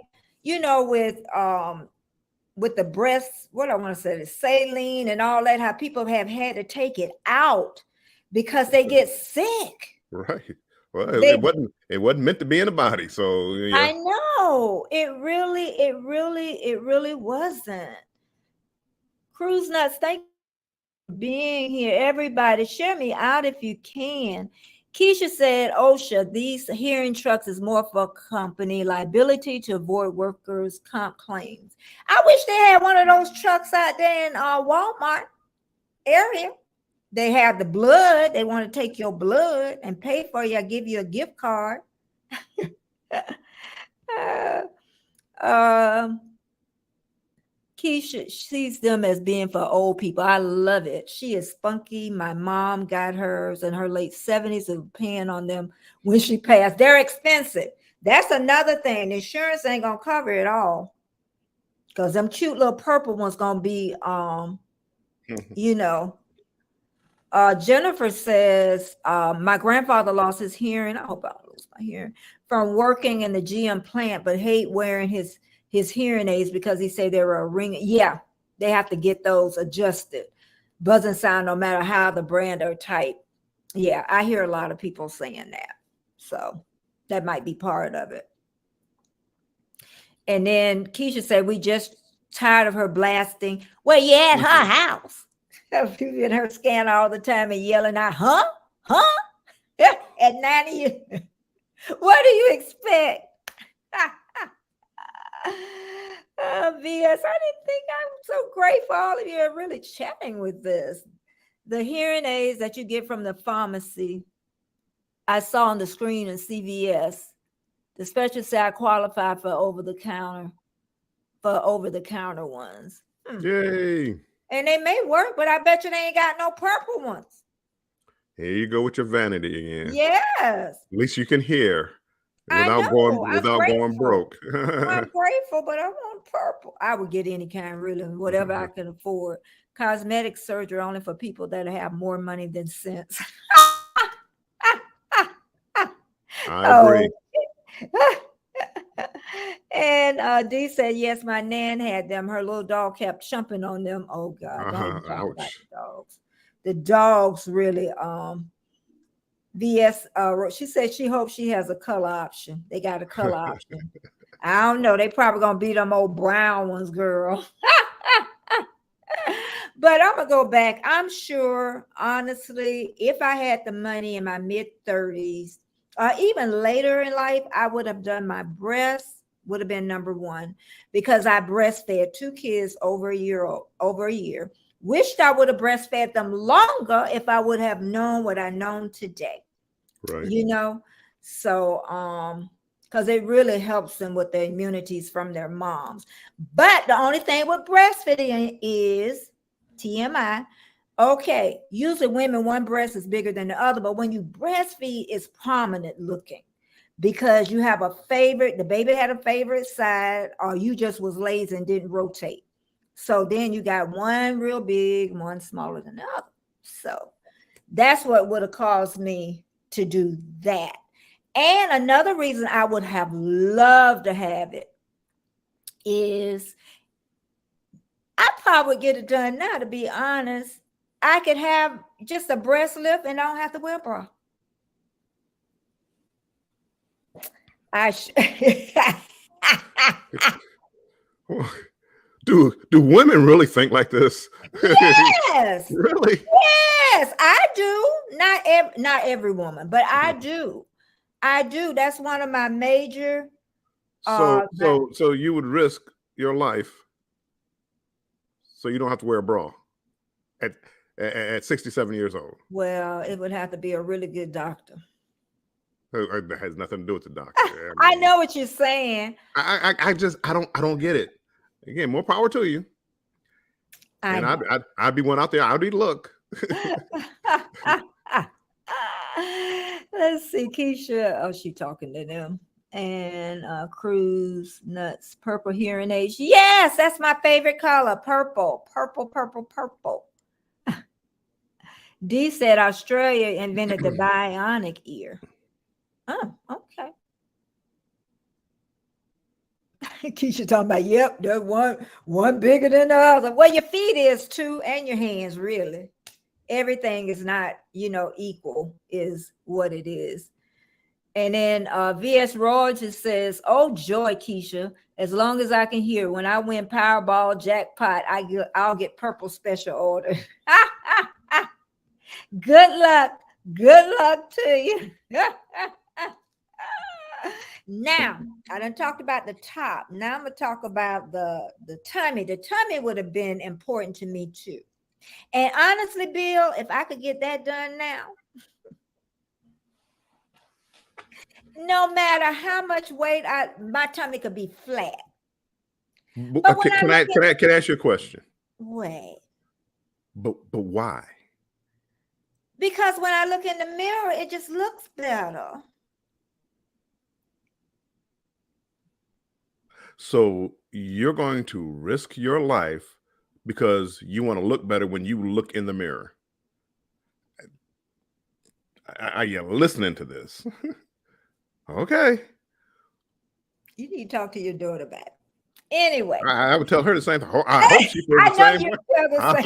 with the breasts, what I want to say, the saline and all that, how people have had to take it out because they get sick. Right. Well, it wasn't meant to be in the body. So yeah. I know. It really wasn't. Cruise Nuts, thank you for being here. Everybody, share me out if you can. Keisha said, OSHA, these hearing trucks is more for company liability to avoid workers' comp claims. I wish they had one of those trucks out there in Walmart area. They have the blood. They want to take your blood and pay for you. I give you a gift card. Keisha sees them as being for old people. I love it. She is spunky. My mom got hers in her late 70s and paying on them when she passed. They're expensive. That's another thing. Insurance ain't gonna cover it all. Because them cute little purple ones gonna be Jennifer says, my grandfather lost his hearing. I hope I don't lose my hearing from working in the GM plant, but hate wearing his hearing aids because he said they were a ring. Yeah, they have to get those adjusted. Buzzing sound no matter how the brand or type. Yeah, I hear a lot of people saying that. So that might be part of it. And then Keisha said, we just tired of her blasting. Well, yeah, at her house. People in her scan all the time and yelling out, huh? At 90 years. What do you expect? VS, I didn't think I'm so grateful all of you are really chatting with this. The hearing aids that you get from the pharmacy, I saw on the screen in CVS. The specialist said I qualify for over the counter ones. Yay. And they may work, but I bet you they ain't got no purple ones. Here you go with your vanity again. Yes. At least you can hear without going broke. I'm grateful, but I want purple. I would get any kind, really, whatever I can afford. Cosmetic surgery only for people that have more money than sense. I agree. And Dee said, yes, my nan had them. Her little dog kept jumping on them. Oh God, don't even talk about the dogs. The dogs really VS she said she hopes she has a color option. They got a color option. I don't know. They probably gonna be them old brown ones, girl. But I'm gonna go back. I'm sure, honestly, if I had the money in my mid 30s or even later in life, I would have done my breasts would have been number one because I breastfed two kids over a year. Wished I would have breastfed them longer if I would have known what I know today. Right. You know, so because it really helps them with their immunities from their moms. But the only thing with breastfeeding is TMI. Okay, usually women, one breast is bigger than the other, but when you breastfeed, it's prominent looking because you have a favorite, the baby had a favorite side, or you just was lazy and didn't rotate. So then you got one real big, one smaller than the other. So that's what would have caused me to do that. And another reason I would have loved to have it is I probably would get it done now, to be honest. I could have just a breast lift and I don't have to wear a bra. Do women really think like this? Yes. Really? Yes, I do. Not every woman, but I do. I do. That's one of my major So you would risk your life so you don't have to wear a bra at at 67 years old. well, it would have to be a really good doctor. That has nothing to do with the doctor. I know what you're saying. I just I don't get it. Again, more power to you. I And know. I'd be one out there. I'd be look. Let's see, Keisha. Oh, she talking to them. And Cruz Nuts, purple hearing aids. Yes, that's my favorite color. Purple, purple, purple, purple. D said Australia invented the bionic ear. Oh, okay. Keisha talking about, yep, that one bigger than the other. Well, your feet is too, and your hands, really. Everything is not, equal, is what it is. And then VS Rogers says, oh joy, Keisha, as long as I can hear, when I win Powerball jackpot, I'll get purple special order. Good luck. Good luck to you. Now, I done talked about the top. Now I'm gonna talk about the tummy. The tummy would have been important to me too. And honestly, Bill, if I could get that done now, no matter how much weight my tummy could be flat. But when Can I ask you a question? Wait. But why? Because when I look in the mirror, it just looks better. So you're going to risk your life because you want to look better when you look in the mirror. Are you listening to this? Okay. You need to talk to your daughter about it. Anyway. I would tell her the same thing. I hope she feels the same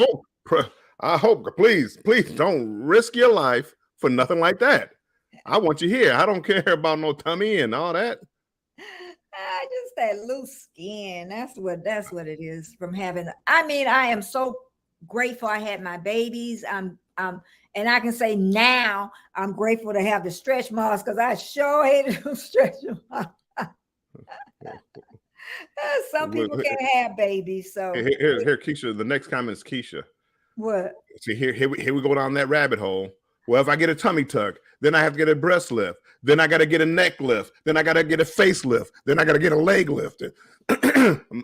way. I hope. Please don't risk your life for nothing like that. I want you here. I don't care about no tummy and all that. Just that loose skin. That's what it is from having. I mean, I am so grateful I had my babies. And I can say now I'm grateful to have the stretch marks because I sure hated those stretch marks. Some people can't have babies. So here, Keisha. The next comment is Keisha. What? See, here we go down that rabbit hole. Well, if I get a tummy tuck, then I have to get a breast lift. Then I got to get a neck lift. Then I got to get a face lift. Then I got to get a leg lift.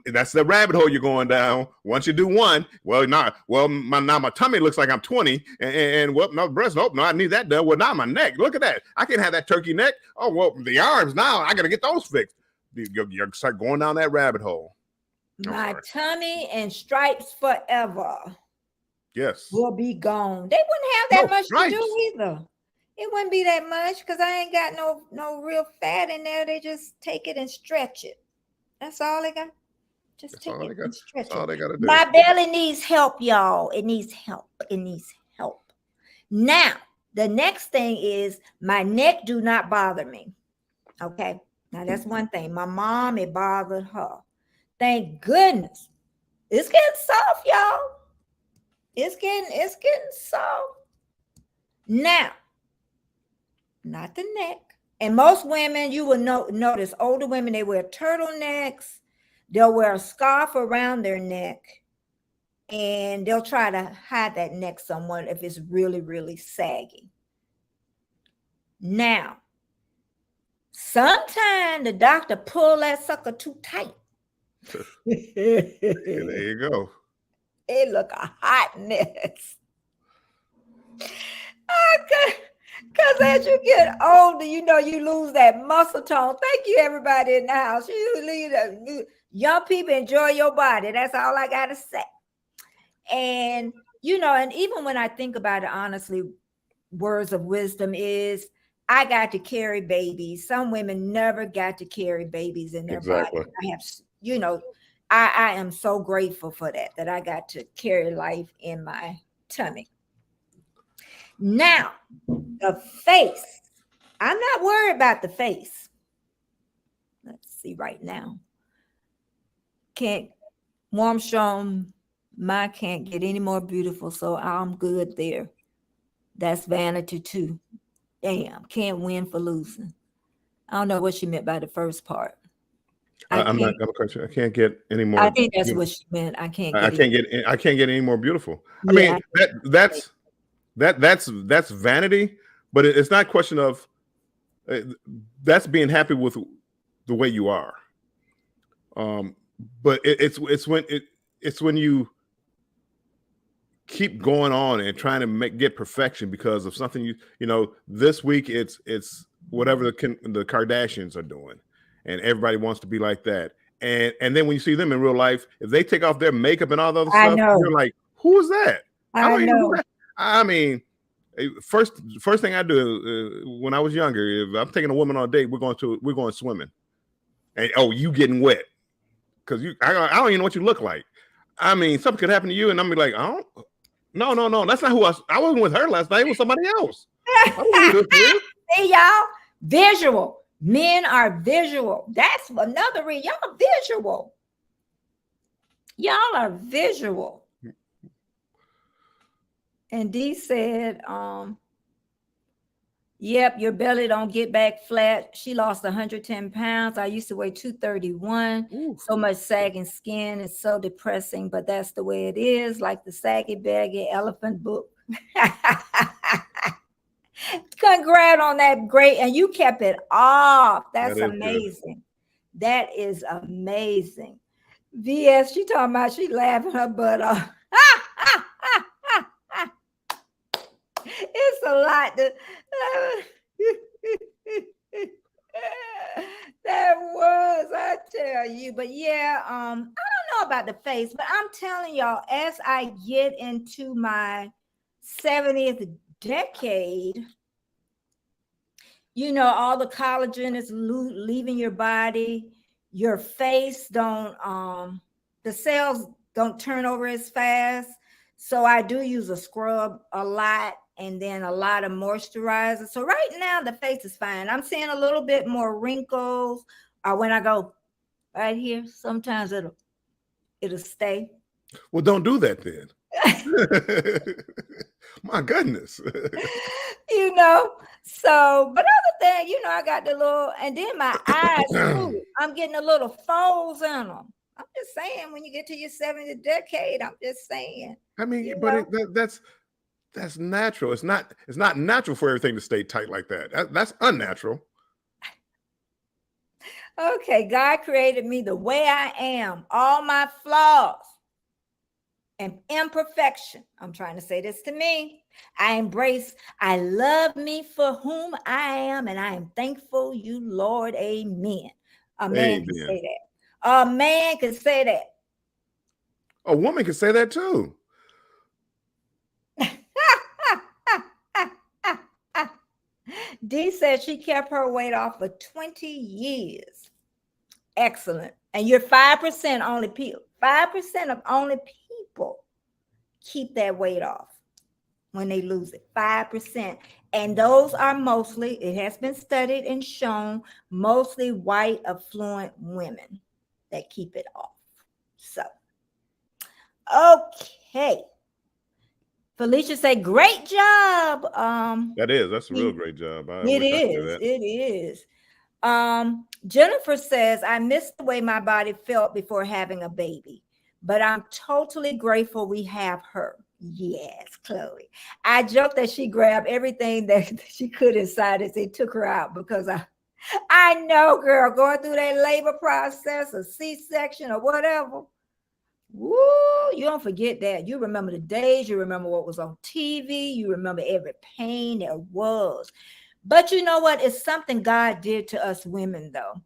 That's the rabbit hole you're going down. Once you do one, my tummy looks like I'm 20, and no breast. Nope, no, I need that done. Well, now my neck. Look at that. I can't have that turkey neck. Oh well, the arms now. I got to get those fixed. You start going down that rabbit hole. My tummy and stripes forever. Yes. Will be gone. They wouldn't have that much to do either. It wouldn't be that much because I ain't got no real fat in there. They just take it and stretch it. That's all they got. Just take it and stretch it. All they gotta do. My belly needs help, y'all. It needs help. It needs help. Now, the next thing is my neck do not bother me. Okay. Now that's one thing. My mom, it bothered her. Thank goodness. It's getting soft, y'all. It's getting soft. Now, not the neck. And most women, you will notice older women, they wear turtlenecks, they'll wear a scarf around their neck, and they'll try to hide that neck somewhat if it's really, really saggy. Now, sometimes the doctor pull that sucker too tight. And there you go. It look a hot mess. Because as you get older, you lose that muscle tone. Thank you, everybody in the house. Young people, enjoy your body. That's all I got to say. And, and even when I think about it, honestly, words of wisdom is I got to carry babies. Some women never got to carry babies in their body. I have, I am so grateful for that I got to carry life in my tummy. Now, the face. I'm not worried about the face. Let's see right now. Warm strong, mine can't get any more beautiful, so I'm good there. That's vanity too. Damn, can't win for losing. I don't know what she meant by the first part. I'm not gonna cut you. I can't get any more. I think that's what she meant. I can't get any more beautiful. I Yeah, mean, that's vanity, but it's not a question of that's being happy with the way you are. But it's when you keep going on and trying to get perfection because of something this week it's whatever the Kardashians are doing, and everybody wants to be like that. And then when you see them in real life, if they take off their makeup and all the other stuff, you're like, who is that? I know. I mean, first thing I do when I was younger, if I'm taking a woman on a date, we're going swimming, and you getting wet because I don't even know what you look like. I mean, something could happen to you, and I'm like, no, that's not who I wasn't with her last night. It was somebody else. See, y'all, visual. Men are visual. That's another reason. Y'all visual. Y'all are visual. And Dee said, yep, your belly don't get back flat. She lost 110 pounds. I used to weigh 231. Ooh. So much sagging skin is so depressing, but that's the way it is, like the saggy, baggy elephant book. Congrats on that, great. And you kept it off. That's amazing. Good. That is amazing. VS, she talking about she laughing her butt off. It's a lot to that was, I tell you. But yeah, I don't know about the face, but I'm telling y'all, as I get into my 70th decade, all the collagen is leaving your body. Your face the cells don't turn over as fast. So I do use a scrub a lot and then a lot of moisturizer. So right now the face is fine. I'm seeing a little bit more wrinkles. Or when I go right here, sometimes it'll stay. Well, don't do that then. My goodness. So, but other thing, I got the little, and then my eyes too. I'm getting a little folds in them. I'm just saying, when you get to your 70th decade, I'm just saying. I mean, but that's natural. It's not natural for everything to stay tight like that. That's unnatural. Okay, God created me the way I am, all my flaws and imperfection. I'm trying to say this to me. I love me for whom I am, and I am thankful you, Lord. Amen. A man can say that. A man can say that. A woman can say that too. Dee said she kept her weight off for 20 years. Excellent. And you're 5% only people. 5% of only people keep that weight off when they lose it. 5%. And those are mostly, it has been studied and shown, mostly white affluent women that keep it off. So, okay. Felicia say, great job. That's a real great job. I It wish I could do is. that. It is. Jennifer says, I miss the way my body felt before having a baby, but I'm totally grateful we have her. Yes, Chloe. I joked that she grabbed everything that she could inside as they took her out because I know, girl, going through that labor process, a C-section or whatever. Woo, you don't forget that. You remember the days, you remember what was on TV, you remember every pain there was. But you know what? It's something God did to us women, though,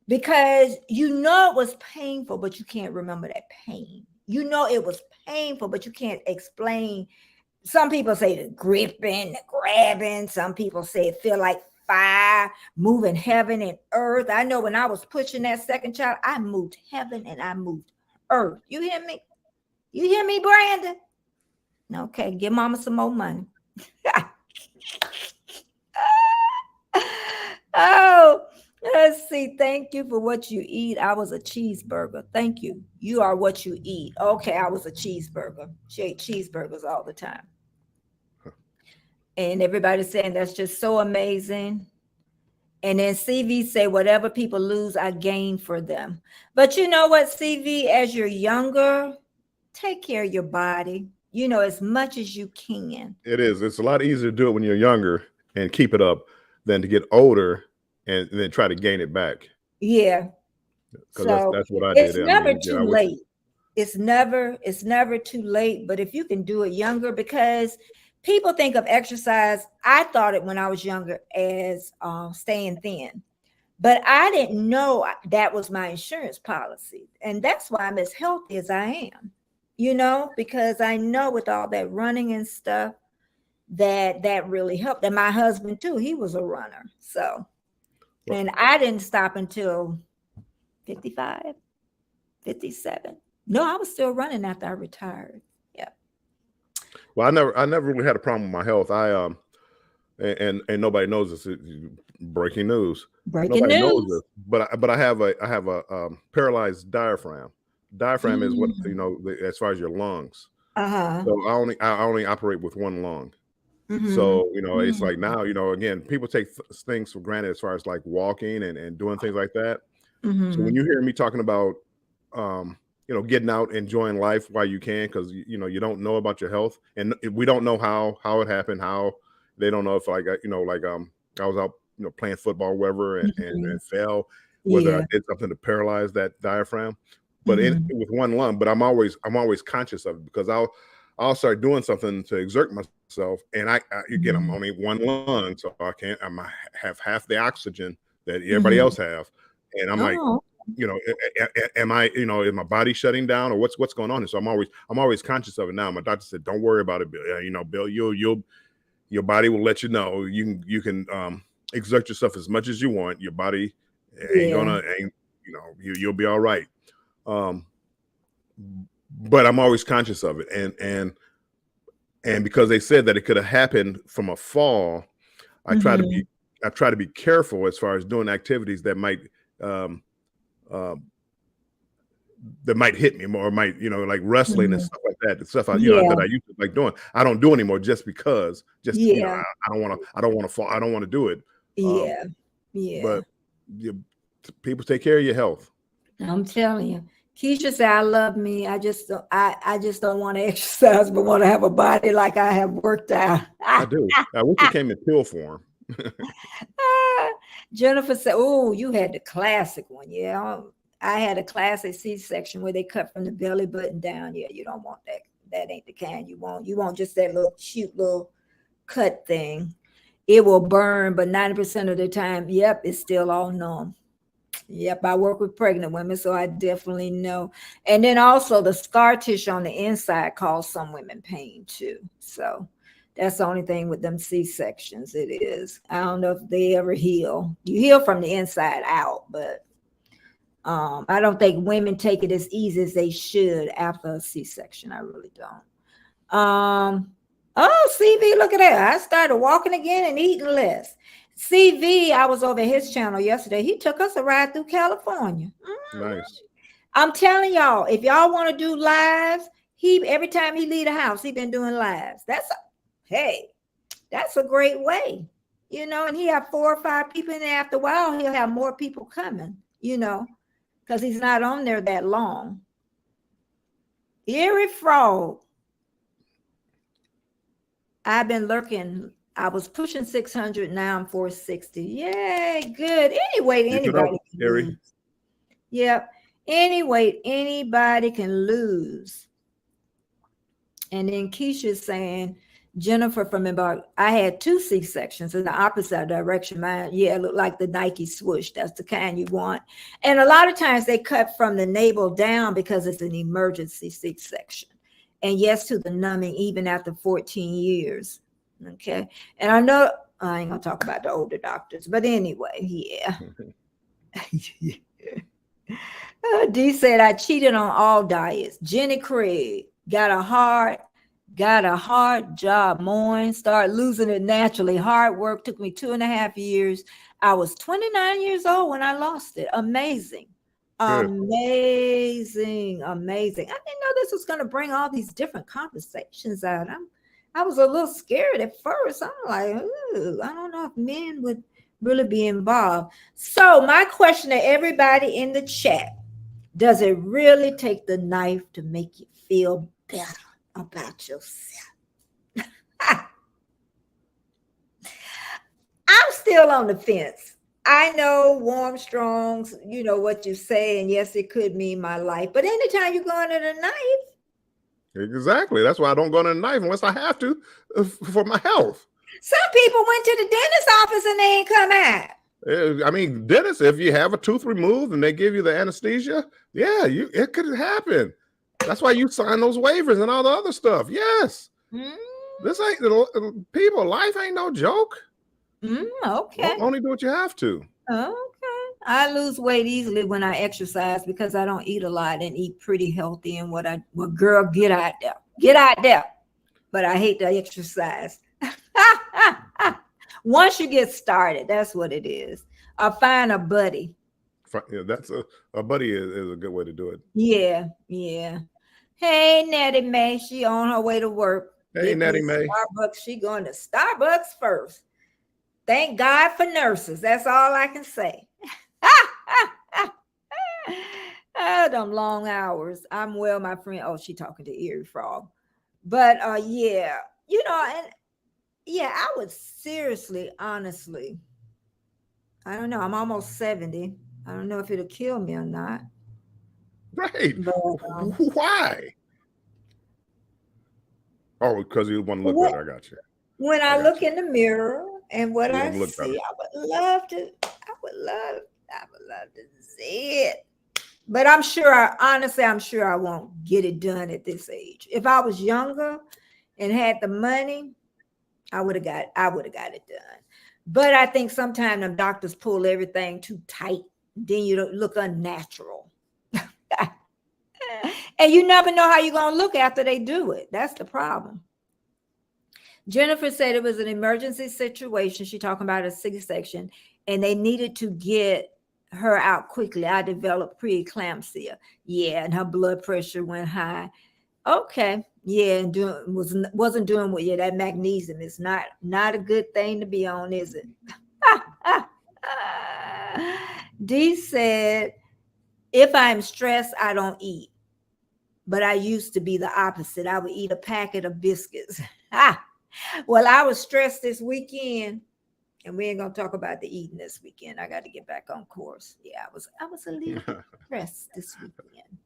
because you know it was painful, but you can't remember that pain. You know it was painful, but you can't explain. Some people say the gripping, the grabbing. Some people say it feel like fire moving heaven and earth. I know when I was pushing that second child, I moved heaven and I moved earth. You hear me? You hear me, Brandon? Okay, give mama some more money. Oh, let's see. Thank you for what you eat. I was a cheeseburger. Thank you. You are what you eat. Okay, I was a cheeseburger. She ate cheeseburgers all the time. And everybody's saying that's just so amazing. And then CV say, whatever people lose, I gain for them. But you know what, CV, as you're younger, take care of your body, as much as you can. It is. It's a lot easier to do it when you're younger and keep it up than to get older and then try to gain it back. Yeah. Because So that's what I it's did. I never mean, yeah, too late. It's never too late. But if you can do it younger, because people think of exercise, I thought it when I was younger as staying thin. But I didn't know that was my insurance policy. And that's why I'm as healthy as I am, because I know with all that running and stuff that really helped. And my husband too, he was a runner. So, and I didn't stop until 55, 57. No, I was still running after I retired. Yeah. Well, I never really had a problem with my health. And nobody knows this. Breaking news. Breaking Nobody knows news. this, but I have a paralyzed diaphragm. Diaphragm is what as far as your lungs. Uh-huh. So I only operate with one lung. Mm-hmm. So it's like now again people take things for granted as far as like walking and doing things like that. So when Mm-hmm. you hear me talking about getting out, enjoying life while you can, because you don't know about your health, and we don't know how it happened, how they don't know if like I was out playing football or whatever and fell, whether I Yeah. did something to paralyze that diaphragm, but Mm-hmm. with one lung. But I'm always conscious of it because I'll start doing something to exert myself, and I again I'm Mm-hmm. only one lung, so I have half the oxygen that everybody Mm-hmm. else have, and I'm like, Oh. am I, is my body shutting down or what's going on? And so I'm always conscious of it now. My doctor said, don't worry about it, Bill. Bill, your body will let you know. You can exert yourself as much as you want. Your body Yeah. you'll be all right. Um, but I'm always conscious of it. And because they said that it could have happened from a fall, I try to Mm-hmm. be, I try to be careful as far as doing activities that might, um, uh, hit me more, might like wrestling and Mm-hmm. stuff like that. The stuff Yeah. that I used to like doing, I don't do anymore just because. Yeah. I don't want to fall. I don't want to do it. Um, Yeah. Yeah. but you, people take care of your health. I'm telling you. Keisha said, I love me. I just don't want to exercise, but want to have a body like I have worked out. I do. I wish it came in pill form. Jennifer said, oh, you had the classic one. Yeah. I had a classic C-section where they cut from the belly button down. Yeah, you don't want that. That ain't the kind you want. You want just that little cute little cut thing. It will burn, but 90% of the time, yep, it's still all numb. Yep, I work with pregnant women, so I definitely know. And then also the scar tissue on the inside causes some women pain too. So that's the only thing with them C-sections. It is. I don't know if they ever heal. You heal from the inside out, but I don't think women take it as easy as they should after a C-section. I really don't. Oh, CV, look at that. I started walking again and eating less. CV, I was over his channel yesterday. He took us a ride through California. Nice. I'm telling y'all, if y'all want to do lives, every time he leave the house, he been doing lives. Hey, that's a great way, and he have 4 or 5 people, and after a while he'll have more people coming, because he's not on there that long. Eerie Frog. I've been lurking. I was pushing 600. Now I'm 460. Yay, good. Anyway, anybody can lose. Yep. Anyway, anybody can lose. And then Keisha's saying, Jennifer from about, I had 2 C-sections in the opposite direction. Mine, it looked like the Nike swoosh. That's the kind you want. And a lot of times they cut from the navel down because it's an emergency C-section. And yes, to the numbing, even after 14 years. Okay. And I know I ain't gonna talk about the older doctors, but anyway, yeah. D said, I cheated on all diets. Jenny Craig got a hard job, morning, start losing it naturally. Hard work took me 2.5 years. I was 29 years old when I lost it. Amazing. Good. Amazing. I didn't know this was going to bring all these different conversations out. I was a little scared at first. I'm like, ooh, I don't know if men would really be involved. So my question to everybody in the chat, does it really take the knife to make you feel better about yourself? I'm still on the fence. I know warm strongs, you know what you say, and yes, it could mean my life. But anytime you go under the knife. Exactly. That's why I don't go under the knife unless I have to for my health. Some people went to the dentist office and they ain't come out. I mean, dentists, if you have a tooth removed and they give you the anesthesia, it could happen. That's why you sign those waivers and all the other stuff. Yes. This ain't people. Life ain't no joke. Okay. Only do what you have to. Okay. I lose weight easily when I exercise because I don't eat a lot and eat pretty healthy. And girl, get out there. But I hate to exercise. Once you get started, that's what it is. Or find a buddy. Yeah, that's a buddy is a good way to do it. Yeah. Hey, Nettie Mae, she on her way to work. Hey, Nettie Mae. Starbucks. She going to Starbucks first. Thank God for nurses. That's all I can say. Them long hours. I'm well, my friend. Oh, she talking to Eerie Frog. But I would seriously, honestly, I don't know. I'm almost 70. I don't know if it'll kill me or not. Right. But, why? Oh, because you want to look better. I got you. When I look in the mirror and what I see, I would love to see it. But I'm sure I won't get it done at this age. If I was younger and had the money, I would have got it done. But I think sometimes the doctors pull everything too tight. Then you don't look unnatural. And you never know how you're going to look after they do it. That's the problem. Jennifer said it was an emergency situation. She's talking about a C-section, and they needed to get her out quickly. I developed preeclampsia. Yeah, and her blood pressure went high. Okay. Yeah, and wasn't doing what that magnesium is not a good thing to be on, is it? D said, if I'm stressed, I don't eat. But I used to be the opposite. I would eat a packet of biscuits. Well, I was stressed this weekend, and we ain't gonna talk about the eating this weekend. I got to get back on course. Yeah, I was a little stressed this weekend.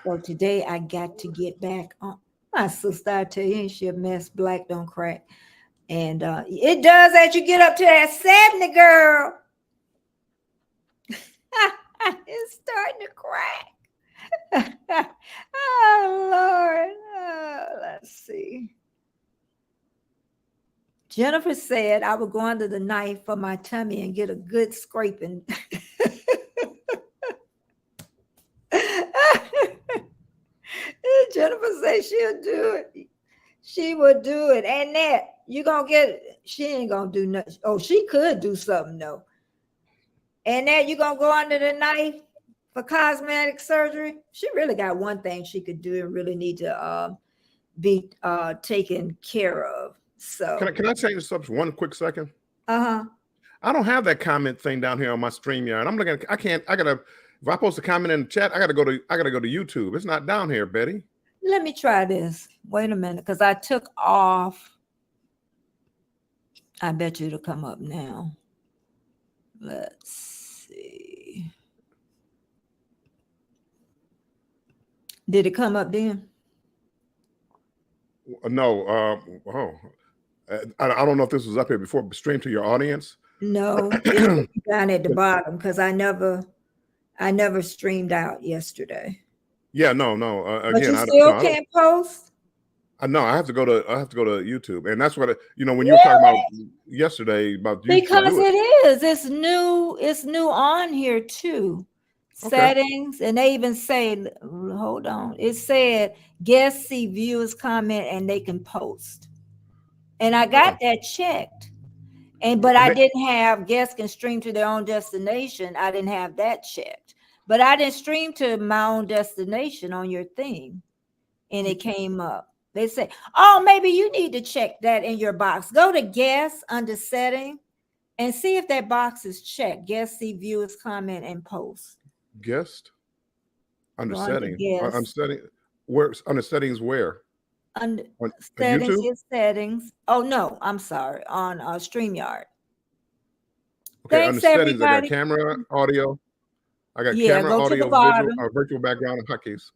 So today I got to get back on. My sister, I tell you, ain't she a mess? Black don't crack. And it does as you get up to that 70, girl. It's starting to crack. Oh, Lord. Let's see. Jennifer said I would go under the knife for my tummy and get a good scraping. Jennifer said she'll do it. She would do it. And that you gonna get, she ain't gonna do nothing. Oh, she could do something though. And that you gonna go under the knife for cosmetic surgery. She really got one thing she could do and really need to be taken care of. So Can I change the subject one quick second? uh-huh. I don't have that comment thing down here on my StreamYard. I'm looking. I gotta. If I post a comment in the chat, I gotta go to YouTube. It's not down here, Betty. Let me try this. Wait a minute, because I took off. I bet you it'll come up now. Let's see. Did it come up then? No. I don't know if this was up here before, but stream to your audience. No, it's down at the bottom because I never streamed out yesterday. Yeah, no. But you still can't post. No, I have to go to YouTube, and that's what when you were talking about yesterday about YouTube, because it is. It's new. It's new on here too. Okay. Settings, and they even say, hold on. It said guests see viewers comment and they can post, and I got that checked. But I didn't have guests can stream to their own destination. I didn't have that checked, but I didn't stream to my own destination on your thing, and it came up. They say, oh, maybe you need to check that in your box. Go to guests under setting and see if that box is checked. Guests see viewers comment and post. Guest under settings. I'm setting where under settings where? Under settings is settings. Oh no, I'm sorry. On StreamYard. Okay, under settings, I got camera, audio. I got camera, audio, virtual background, and hotkeys.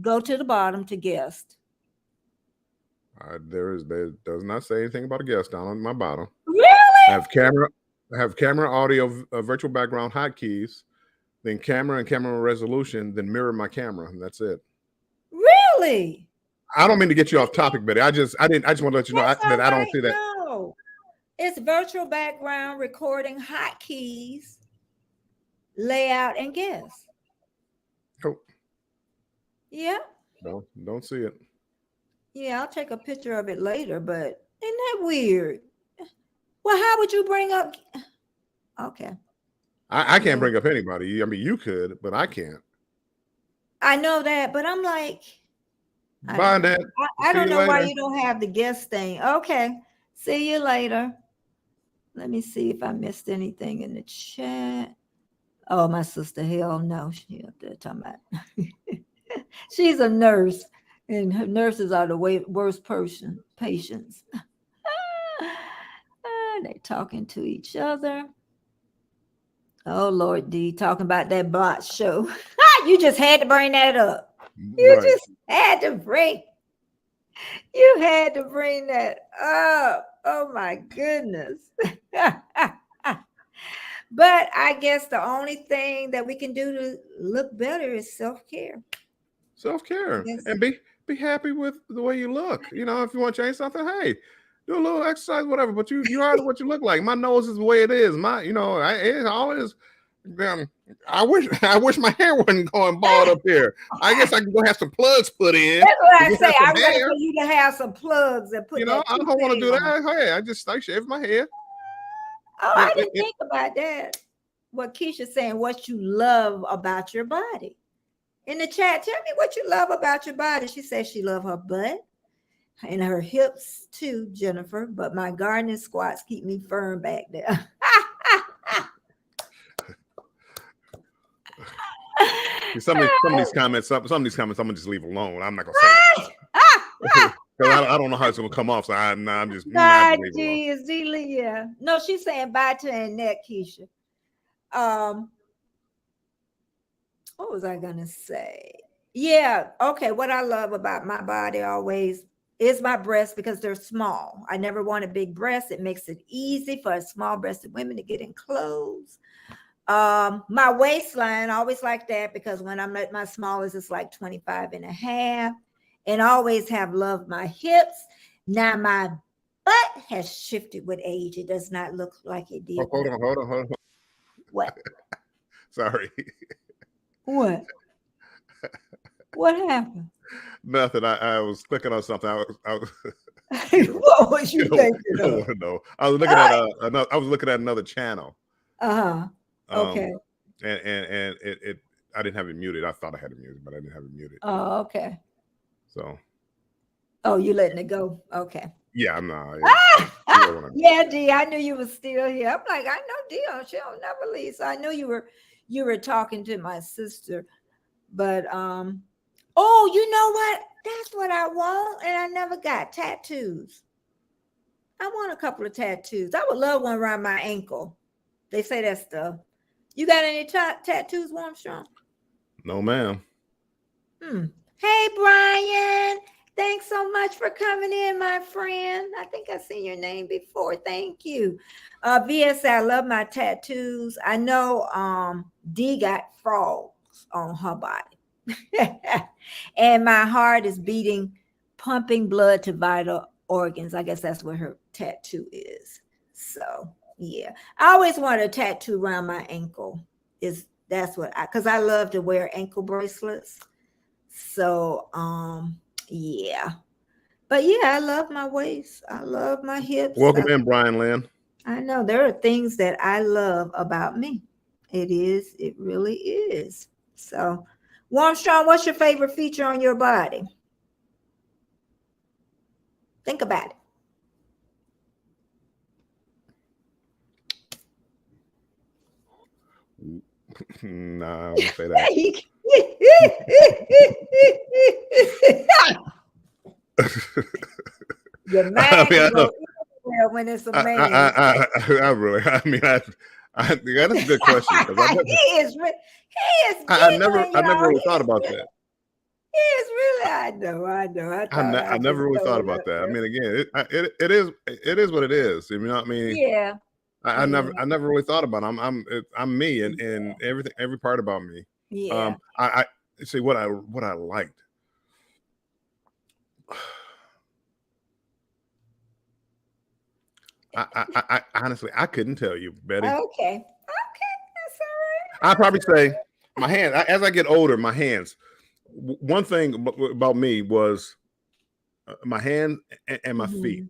Go to the bottom to guest. There does not say anything about a guest down on my bottom. Really? I have camera, audio, virtual background, hotkeys, then camera and camera resolution, then mirror my camera, and that's it. Really? I don't mean to get you off topic, Betty. I just want to let you know that I don't see that. No, it's virtual background, recording, hotkeys, layout, and guest. Oh. Yeah. No, don't see it. Yeah, I'll take a picture of it later, but isn't that weird? Well, how would you bring up? Okay. I can't bring up anybody. I mean, you could, but I can't. I know that, but I'm like, bye, Dad. I don't know why you don't have the guest thing. Okay. See you later. Let me see if I missed anything in the chat. Oh, my sister, hell no. She up there talking about. She's a nurse. And her nurses are the worst patients. They're talking to each other. Oh, Lord D, talking about that bot show. You just had to bring that up. You had to bring that up. Oh, my goodness. But I guess the only thing that we can do to look better is self-care. Self-care. And be happy with the way you look. If you want to change something, hey, do a little exercise, whatever. But you are what you look like. My nose is the way it is. It all is. I wish my hair wasn't going bald up here. I guess I can go have some plugs put in. That's what I say. I'm ready for you to have some plugs and put. I don't want to do that. Hey, I shave my hair. Oh, I didn't think about that. What Keisha's saying, what you love about your body. In the chat, tell me what you love about your body. She says she loves her butt and her hips too, Jennifer. But my gardening squats keep me firm back there. Some of these comments, I'm gonna just leave alone. I'm not gonna say that because I don't know how it's gonna come off. So I'm just. Yeah. No, she's saying bye to Annette, Keisha. What was I gonna say? Yeah, okay. What I love about my body always is my breasts because they're small. I never wanted big breasts. It makes it easy for small-breasted women to get in clothes. My waistline, I always like that because when I'm at my smallest, it's like 25 and a half. And I always have loved my hips. Now my butt has shifted with age. It does not look like it did. Hold on. What? Sorry. What? What happened? Nothing. I was clicking on something. I was what was you thinking? No. I was looking at another. I was looking at another channel. Okay. And didn't have it muted. I thought I had it muted, but I didn't have it muted. Oh, okay. So. Oh, you letting it go? Okay. Yeah, I'm not. Yeah, D, I knew you were still here. I'm like, I know Dion, she don't never leave. So I knew you were talking to my sister. But oh, you know what? That's what I want, and I never got tattoos. I want a couple of tattoos. I would love one around my ankle. They say that stuff. You got any tattoos, Armstrong? No, ma'am. Hey, Brian. Thanks so much for coming in, my friend. I think I've seen your name before. Thank you. VS, I love my tattoos. I know D got frogs on her body. And my heart is beating, pumping blood to vital organs. I guess that's what her tattoo is. So yeah. I always wanted a tattoo around my ankle. That's what because I love to wear ankle bracelets. So yeah. But yeah, I love my waist. I love my hips. Welcome in, Brian Lynn. I know there are things that I love about me. It really is. So, Armstrong, what's your favorite feature on your body? Think about it. Nah, I won't say that. Your mind goes when it's a man. I really, I mean, that's a good question. I never really thought about that. It's really, I know. I never really thought about that. I mean, again, it is what it is. You know what I mean? Yeah. I never really thought about it. I'm me and everything, every part about me. Yeah. I see what I liked. I honestly, I couldn't tell you, Betty. Okay, that's all right. I'd probably say my hands. As I get older, my hands. One thing about me was my hands and my feet.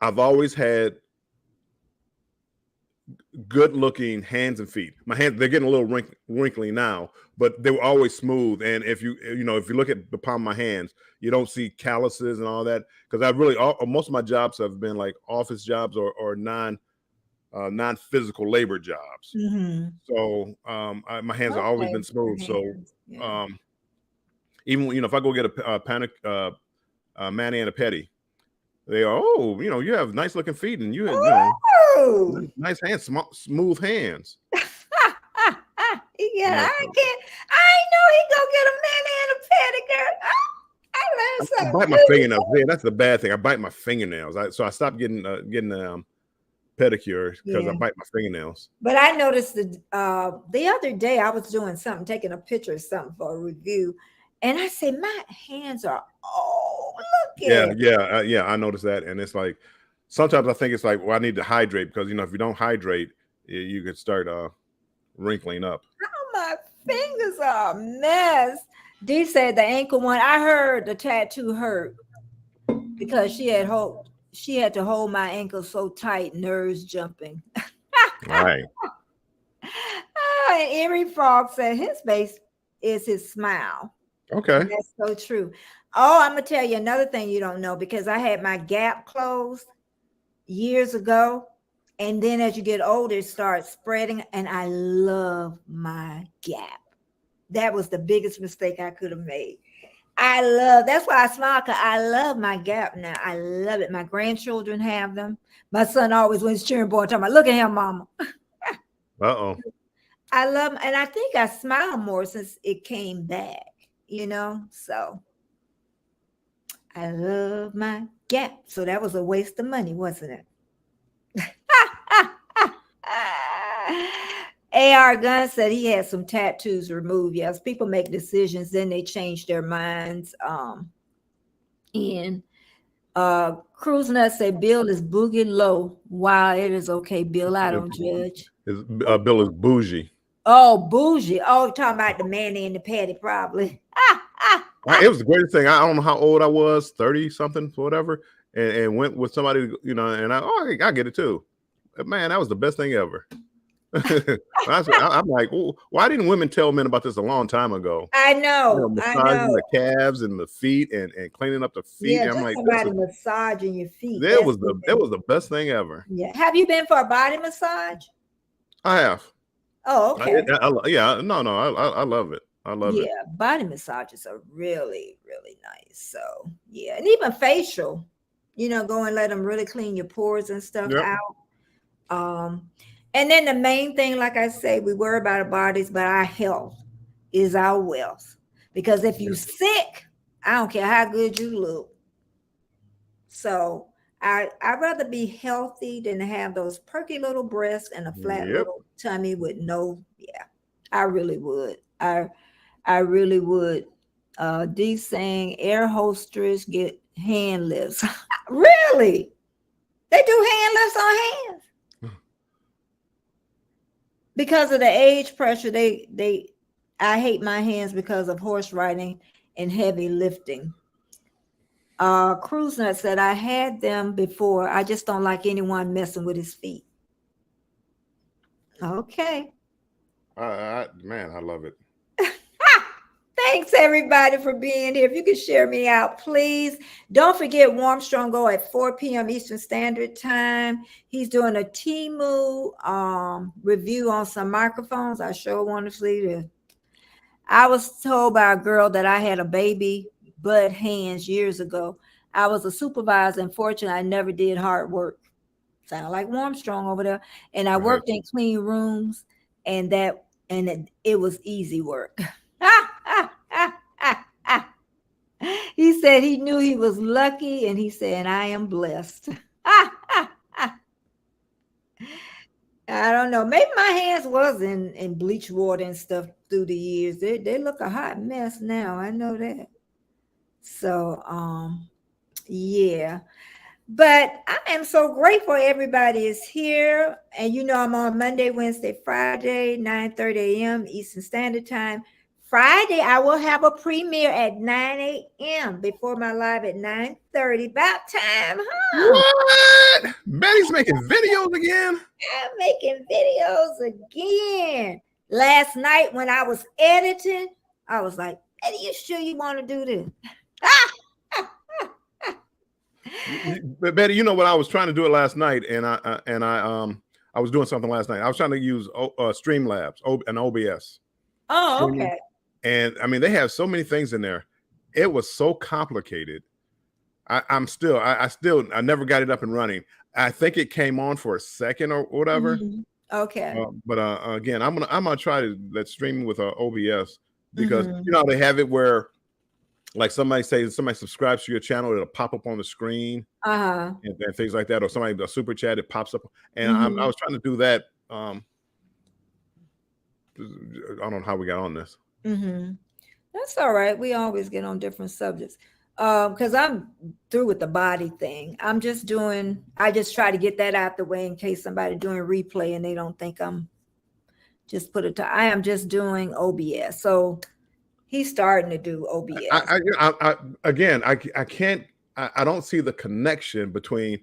I've always had good looking hands and feet. My hands, they're getting a little wrinkly now, but they were always smooth. And if you look at the palm of my hands, you don't see calluses and all that. Because I really, most of my jobs have been like office jobs or non-physical labor jobs. So my hands have always been smooth. So even if I go get a mani and a pedi, they are, you have nice looking feet and you have nice hands, smooth hands. Yeah, I know he go get a mani and a pedicure. I learned something. I bite my fingernails. Yeah, that's the bad thing. I bite my fingernails. So I stopped getting pedicure because I bite my fingernails. But I noticed the other day I was doing something, taking a picture of something for a review, and I said my hands are look at yeah. I noticed that, and it's like sometimes I think it's like, well, I need to hydrate because if you don't hydrate, you could start wrinkling up. Oh, my fingers are a mess. Dee said the ankle one. I heard the tattoo hurt because she had to hold my ankle so tight, nerves jumping. Right. And Erie Frog said his base is his smile. Okay. And that's so true. Oh, I'm gonna tell you another thing you don't know, because I had my gap closed years ago, and then as you get older, it starts spreading. And I love my gap. That was the biggest mistake I could have made. That's why I smile, because I love my gap now. I love it. My grandchildren have them. My son always went cheering boy talking about, look at him, mama. I love, and I think I smile more since it came back, so I love my gap. So that was a waste of money, wasn't it? AR Gunn said he had some tattoos removed. Yes, people make decisions, then they change their minds. Cruise Nut said Bill is boogie low. Wow, it is okay, Bill. I don't judge. Bill is bougie. Oh, bougie. Oh, talking about the mani and the patty, probably. It was the greatest thing. I don't know how old I was, 30 something, whatever, and went with somebody, and I get it too. But man, that was the best thing ever. I'm like, "Ooh, why didn't women tell men about this a long time ago? I You know, know, I massaging know. the calves and the feet and cleaning up the feet." Yeah, And I'm just like, this somebody is massaging your feet. it That's was even, the best thing ever. yeah. Have you been for a body massage? I have. Oh, okay. Yeah, no, I love it. I love it. Yeah, body massages are really, really nice. So, yeah, and even facial, go and let them really clean your pores and stuff Yep. out. And then the main thing, like I say, we worry about our bodies, but our health is our wealth. Because if you sick, I don't care how good you look. So I'd rather be healthy than to have those perky little breasts and a flat Yep. little tummy with no, yeah. I really would. I really would. D saying air hostess get hand lifts. Really? They do hand lifts on hands because of the age pressure. I hate my hands because of horse riding and heavy lifting. Cruise Nut said I had them before. I just don't like anyone messing with his feet. Okay. Man, I love it. Thanks everybody for being here. If you could share me out, please. Don't forget Warm Strong Go at 4 p.m. Eastern Standard Time. He's doing a Temu review on some microphones. I sure want to see this. I was told by a girl that I had a baby butt hands years ago. I was a supervisor, and fortunately, I never did hard work. Sound like Warm Strong over there. And I Right. worked in clean rooms, and it was easy work. He said he knew he was lucky, and he said, I am blessed. I don't know. Maybe my hands was in bleach water and stuff through the years. They look a hot mess now. I know that. So yeah. But I am so grateful everybody is here. And I'm on Monday, Wednesday, Friday, 9:30 a.m. Eastern Standard Time. Friday, I will have a premiere at 9 a.m. before my live at 9:30. About time, huh? What? Betty's making videos again? I'm making videos again. Last night when I was editing, I was like, Betty, you sure you want to do this? But Betty, you know what? I was trying to do it last night, and I was doing something last night. I was trying to use Streamlabs and OBS. Oh, Streaming. okay. And I mean, they have so many things in there. It was so complicated. I never got it up and running. I think it came on for a second or whatever. Mm-hmm. Okay. But again, I'm gonna try to let streaming with OBS because they have it where like somebody subscribes to your channel, it'll pop up on the screen and things like that, or somebody a super chat, it pops up. And I was trying to do that. I don't know how we got on this. That's all right. We always get on different subjects. Because I'm through with the body thing. I just try to get that out the way in case somebody doing replay and they don't think I'm just I am just doing OBS. So he's starting to do OBS. I don't see the connection between.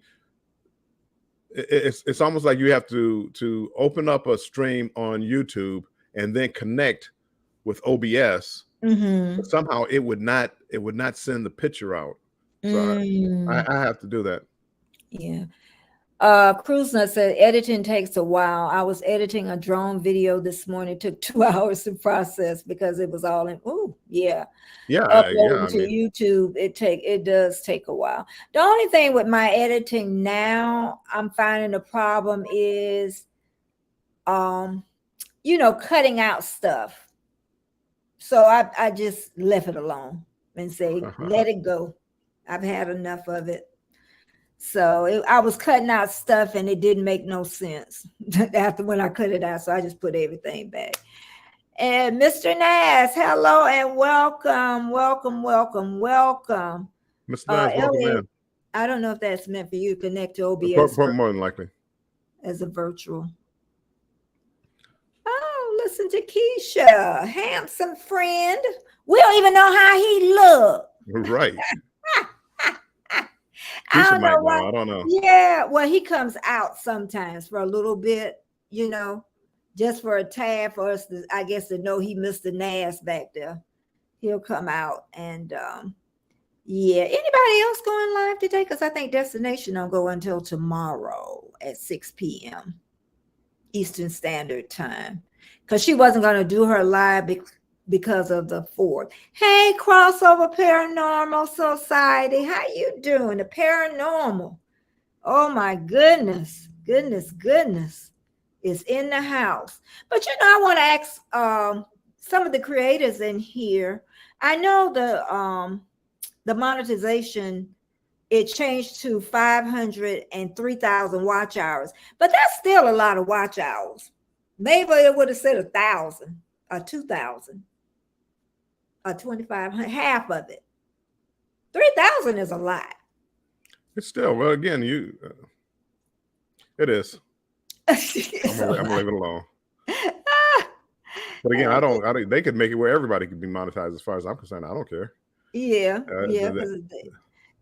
It's almost like you have to open up a stream on YouTube and then connect with OBS. But somehow it would not send the picture out. So I have to do that. Yeah. Cruise Nut said editing takes a while. I was editing a drone video this morning. It took 2 hours to process because it was all in. Uploading to YouTube, it does take a while. The only thing with my editing now, I'm finding the problem is cutting out stuff. So I just left it alone and say, let it go. I've had enough of it. So I was cutting out stuff and it didn't make no sense after when I cut it out. So I just put everything back. And Mr. Nass, hello and welcome. Mr. Nass, welcome in. I don't know if that's meant for you to connect to OBS. More than likely. As a virtual. Oh, listen to Keisha. Handsome friend. We don't even know how he look. Right. I don't know why. I don't know. Yeah, well, he comes out sometimes for a little bit, just for a tad for us to, I guess, to know he missed the Nas back there. He'll come out and yeah. Anybody else going live today? Because I think Destination don't go until tomorrow at 6 p.m. Eastern Standard Time. Because she wasn't going to do her live because of the 4th. Hey, Crossover Paranormal Society. How you doing? The paranormal. Oh my goodness. Goodness is in the house. But you know, I want to ask some of the creators in here. I know the monetization, it changed to 500 and 3,000 watch hours, but that's still a lot of watch hours. Maybe it would have said 1,000 or 2,000 or 2,500, half of it. 3,000 is a lot. It's still, well, again, it is. I'm gonna leave it alone. But again, I don't. They could make it where everybody could be monetized. As far as I'm concerned, I don't care. Yeah, yeah.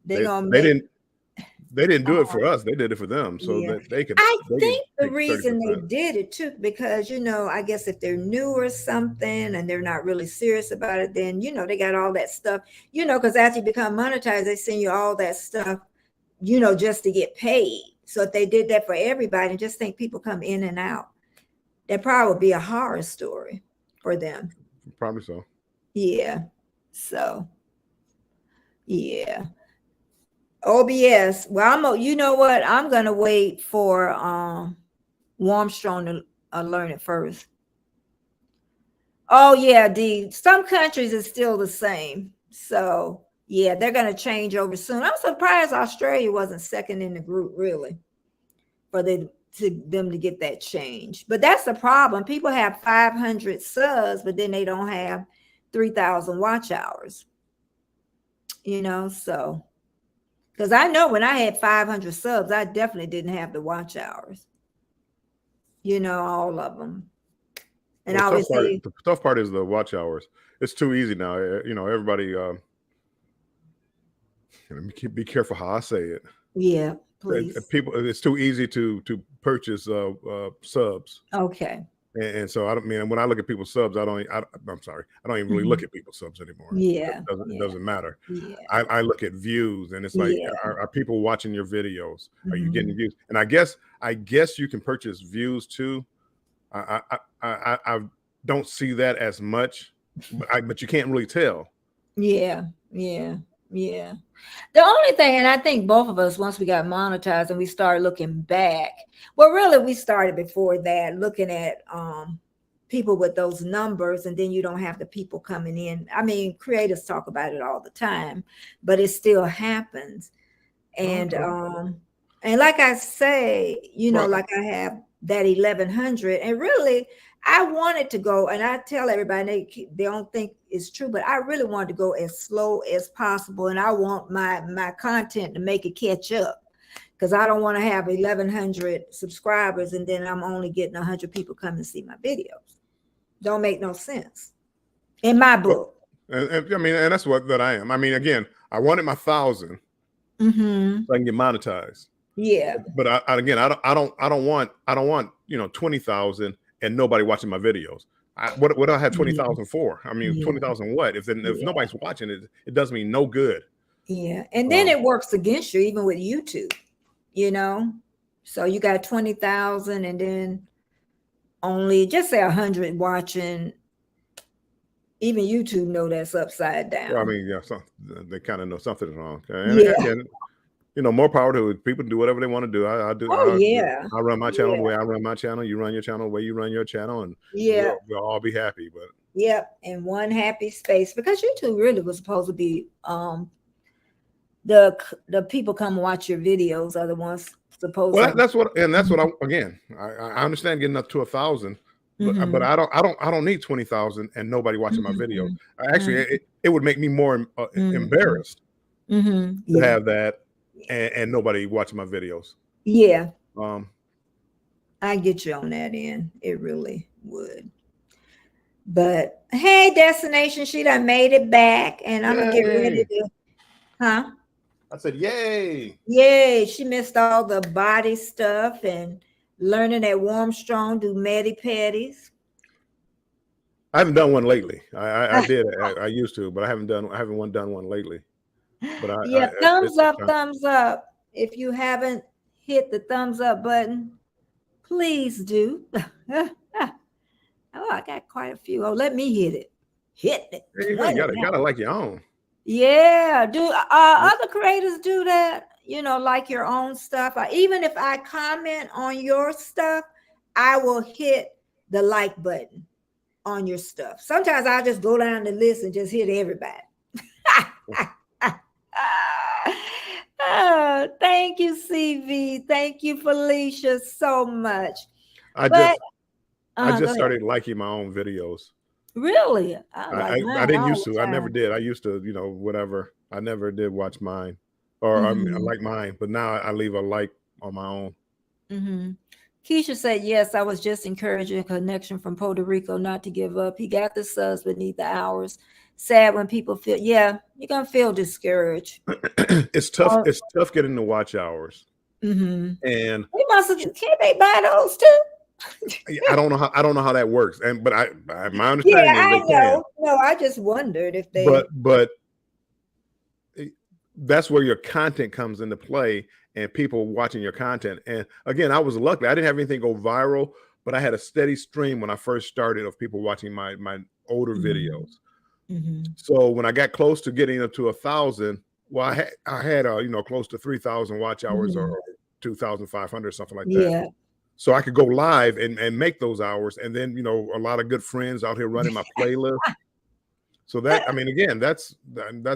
They didn't do it for us. They did it for them, so that they could. I think the reason they did it too, because you know, I guess if they're new or something and they're not really serious about it, then you know they got all that stuff. You know, because after you become monetized, they send you all that stuff. You know, just to get paid. So if they did that for everybody, and just think people come in and out, that probably would be a horror story for them. Probably so. Yeah. So. Yeah. OBS. Well, you know what? I'm gonna wait for Warmstrong to learn it first. Oh yeah, some countries is still the same. So yeah, they're gonna change over soon. I'm surprised Australia wasn't second in the group, really, for them to get that change. But that's the problem. People have 500 subs, but then they don't have 3,000 watch hours. You know, so. Because I know when I had 500 subs, I definitely didn't have the watch hours. You know, all of them. And the tough part is the watch hours. It's too easy now. You know, everybody. Be careful how I say it. Yeah, please. People, it's too easy to purchase subs. Okay. And so I don't mean when I look at people's subs, I'm sorry, I don't even really look at people's subs anymore. Yeah, it doesn't matter. Yeah. I look at views, and it's like, are people watching your videos? Are you getting views? And I guess you can purchase views too. I don't see that as much, but you can't really tell. Yeah. The only thing, and I think both of us, once we got monetized and we started looking back, well, really, we started before that, looking at people with those numbers, and then you don't have the people coming in. I mean, creators talk about it all the time, but it still happens. And and like I say, you know, like I have that 1,100, and really, I wanted to go, and I tell everybody, they don't think it's true, but I really wanted to go as slow as possible, and I want my content to make it catch up, because I don't want to have 1,100 subscribers and then I'm only getting 100 people come and see my videos. Don't make no sense in my book. And I mean, and that's what I am. I mean, again, I wanted my 1,000 so I can get monetized. Yeah. But I don't want 20,000 and nobody watching my videos. What I had 20,000 for? I mean, 20,000 what? If nobody's watching it, it does me no good. Yeah, and then it works against you, even with YouTube. You know, so you got 20,000, and then only just say 100 watching. Even YouTube know that's upside down. Well, I mean, yeah, they kind of know something's wrong. And again, you know, more power to it. People do whatever they want to do. I do. I run my channel the way I run my channel. You run your channel the way you run your channel, and we'll all be happy. But in one happy space, because YouTube really was supposed to be the people come watch your videos are the ones supposed. Well, that's what I understand getting up to 1,000. But I don't need 20,000 and nobody watching my video. Actually, it would make me more embarrassed to have that and nobody watching my videos. Yeah. I get you on that end. It really would. But hey, Destination, she done made it back, and I'm gonna get ready to. Huh? I said, yay! Yay! She missed all the body stuff, and Learning that warm, strong, do medi petties. I haven't done one lately. I did. I used to, but I haven't done one lately. But Yeah, it's thumbs a up, time. thumbs up. If you haven't hit the thumbs up button, please do. Oh, I got quite a few. Oh, let me hit it. Hit it. There you go. 20 now. Gotta like your own. Yeah. Do Yeah. other creators do that? Like your own stuff. Even if I comment on your stuff, I will hit the like button on your stuff. Sometimes I'll just go down the list and just hit everybody. Oh, thank you, CV. Thank you, Felicia, so much. I But just I go just ahead. started liking my own videos. Really, I like I mine didn't all used the to. I never time. did. I used to, whatever. I never did watch mine, or I Mm-hmm. like mine. But now I leave a like on my own. Mm-hmm. Keisha said, yes, I was just encouraging a connection from Puerto Rico not to give up. He got the subs but need the hours. Sad when people feel, yeah, you're going to feel discouraged. It's tough. Oh, It's tough getting the watch hours, mm-hmm. and They must have, can't they buy those too? I don't know how that works. But my Yeah, understanding is I they can. know. No, I just wondered if they. But that's where your content comes into play and people watching your content. And again, I was lucky. I didn't have anything go viral, but I had a steady stream when I first started of people watching my older Mm-hmm. videos. Mm-hmm. So when I got close to getting up to 1,000, well, I had close to 3,000 watch hours, or Mm-hmm. 2,500, something like that. Yeah. So I could go live and make those hours. And then, a lot of good friends out here running my playlist. So that, I mean, again, that's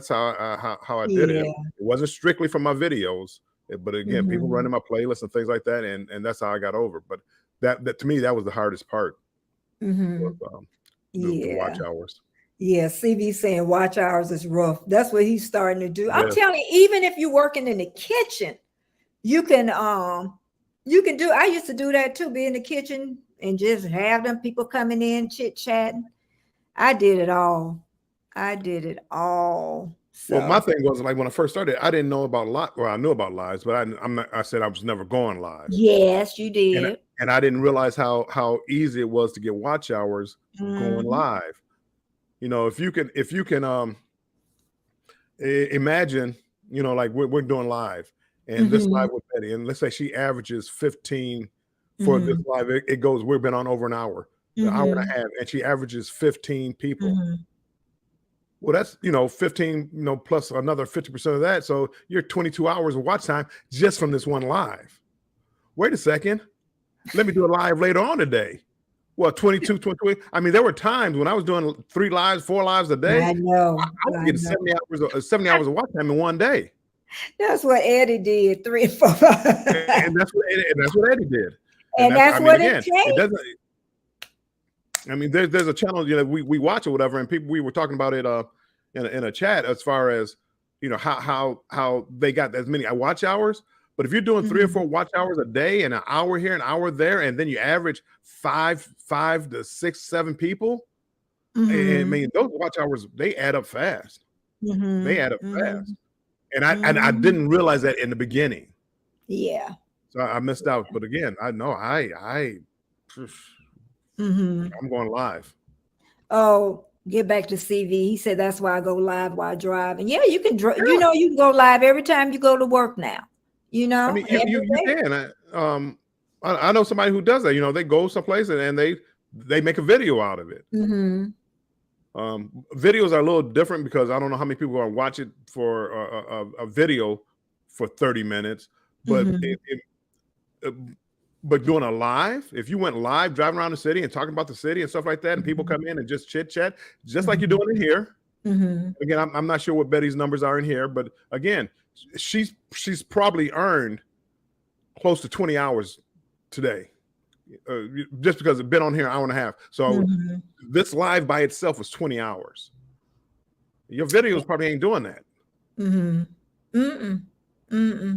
how I did it. Yeah. It wasn't strictly for my videos, but again, people Mm-hmm. running my playlists and things like that, and that's how I got over. But that to me, that was the hardest part, Mm-hmm. was, the Yeah. watch hours. Yeah. CV saying watch hours is rough. That's what he's starting to do. I'm Yes. telling you, even if you're working in the kitchen, you can do. I used to do that too, be in the kitchen and just have them people coming in, chit-chatting. I did it all. I did it all. Well, my So thing was, like, when I first started, I didn't know about live. Well, I knew about lives, but I'm not. I said I was never going live, yes, you and did. and I didn't realize how easy it was to get watch hours going Mm-hmm. live. If you can imagine, like we're doing live, and this Mm-hmm. live with Betty, and let's say she averages 15 for this Mm-hmm. live. It goes. We've been on over an hour and Mm-hmm. a half, and she averages 15 people. Mm-hmm. Well, that's 15, plus another 50% of that. So you're 22 hours of watch time just from this one live. Wait a second. Let me do a live later on today. Well, 22, 23. I mean, there were times when I was doing 3 lives, 4 lives a day. I know. I was I getting know. 70 hours of watch time in one day. That's what Eddie did 3 or 4. And that's what Eddie did. And And that's I mean, what it again, it takes. doesn't. I mean, there's a channel, we watch or whatever, and we were talking about it in a chat as far as how they got as many watch hours. But if you're doing 3 or 4 watch hours a day and an hour here, an hour there, and then you average five to 6, 7 people, I mean, those watch hours, they add up fast. They add up fast. And I didn't realize that in the beginning. Yeah. So I missed out. But again, I know I'm going live. Oh, get back to CV. He said that's why I go live while driving. Yeah, you can. Yeah. You can go live every time you go to work now. I mean, you can. I know somebody who does that. They go someplace and they make a video out of it. Videos are a little different because I don't know how many people are going to watch it for a video for 30 minutes. But but doing a live, if you went live driving around the city and talking about the city and stuff like that, and people come in and just chit chat, just like you're doing in here. Again, I'm not sure what Betty's numbers are in here, but again, she's probably earned close to 20 hours today, just because it's been on here an hour and a half. So this live by itself was 20 hours. Your videos probably ain't doing that.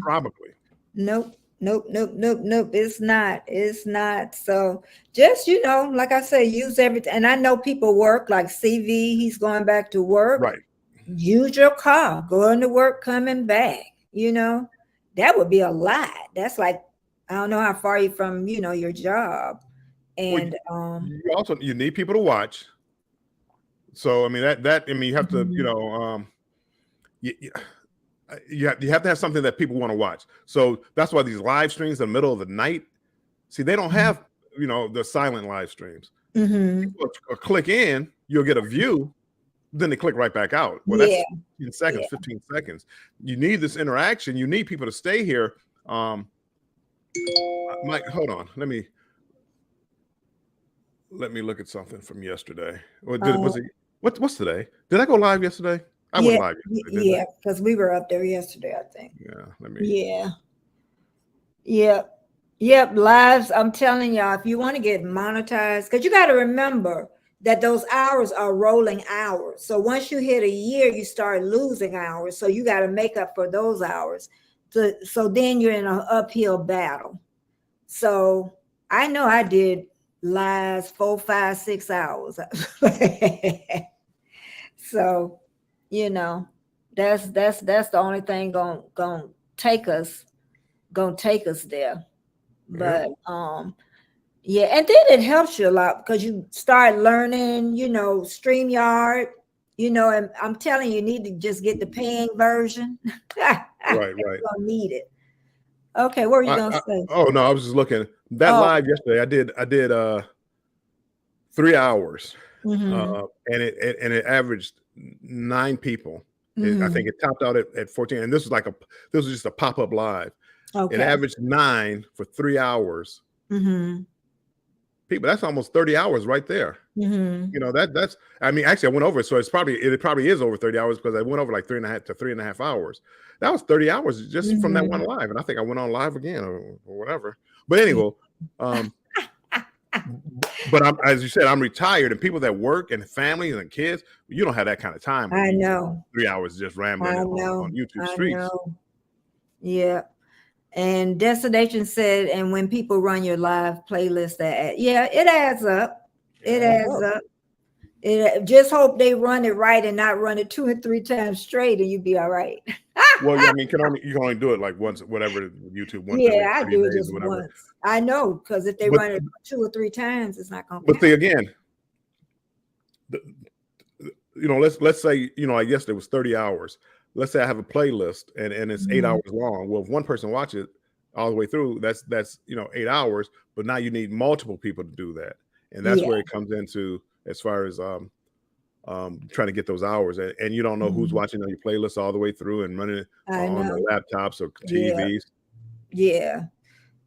Probably. Nope. It's not. So just, like I say, use everything. And I know people work like CV. He's going back to work. Right. Use your car, going to work, coming back. That would be a lot. That's like I don't know how far you from, your job. Well, And you need people to watch. So I mean you have to, mhm. you, you have to have something that people want to watch. So that's why these live streams in the middle of the night, see, they don't have, the silent live streams. Mhm. People click in, you'll get a view, then they click right back out. Well, Yeah, that's 15 seconds, yeah. 15 seconds. You need this interaction. You need people to stay here. Mike, hold on. Let me look at something from yesterday. Or was Um, it what's today? Did I go live yesterday? I went yeah, live yesterday, didn't I? yeah, because we were up there yesterday, I think. Yeah, Yeah. Yep. Yep. Lives. I'm telling y'all, if you want to get monetized, because you got to remember that those hours are rolling hours. So once you hit a year, you start losing hours. So you got to make up for those hours. So then you're in an uphill battle. So I know I did lives 4, 5, 6 hours. So, you know, that's the only thing gonna take us there. Yeah. But yeah, and then it helps you a lot because you start learning, StreamYard, and I'm telling you, you need to just get the paying version. You're Right, right. gonna need it. Okay, what were you gonna say? Oh no, I was just looking. That Oh, live yesterday, I did 3 hours. mm-hmm, And it averaged 9 people. I mm-hmm. think it topped out at 14. And this was just a pop-up live. It Okay. averaged 9 for 3 hours. Mm-hmm. People, that's almost 30 hours right there. Mm-hmm. That's I mean, actually I went over, so it probably is over 30 hours because I went over like 3.5 hours. That was 30 hours just from that one Mm-hmm. live. And I think I went on live again or whatever. But anyway, but as you said, I'm retired, and people that work and families and kids, you don't have that kind of time where I you know. 3 hours just rambling I on know. YouTube I streets. know. Yeah. And Destination said, and when people run your live playlist, yeah, it adds up. It Adds adds up. up. It just hope they run it right and not run it 2 and 3 times straight, and you'd be all right. Well, yeah, I mean, you can only do it like once, whatever YouTube, once every Yeah, I 30 do it days just or whatever. once. I know, because if they But run it 2 or 3 times, it's not gonna but count. see again, let's say like yesterday was 30 hours. Let's say I have a playlist and it's 8 hours long. Well, if one person watches it all the way through, that's 8 hours. But now you need multiple people to do that, and that's Yeah. where it comes into as far as trying to get those hours, and you don't know who's watching on your playlist all the way through and running it I on know. their laptops or Yeah. TVs. Yeah.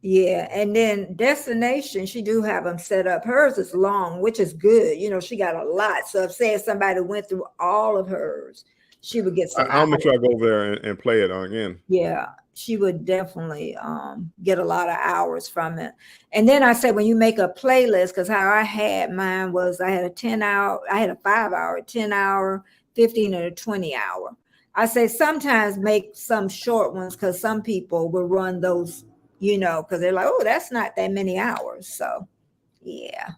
Yeah, and then Destination, she do have them set up. Hers is long, which is good. She got a lot. So if say somebody went through all of hers, she would get some I'll make sure hours. I go over there and play it again. Yeah, she would definitely get a lot of hours from it. And then I said when you make a playlist, because how I had mine was I had a 10-hour, I had a 5-hour, 10-hour, 15 and a 20-hour. I say sometimes make some short ones because some people will run those, because they're like, oh, that's not that many hours. So yeah.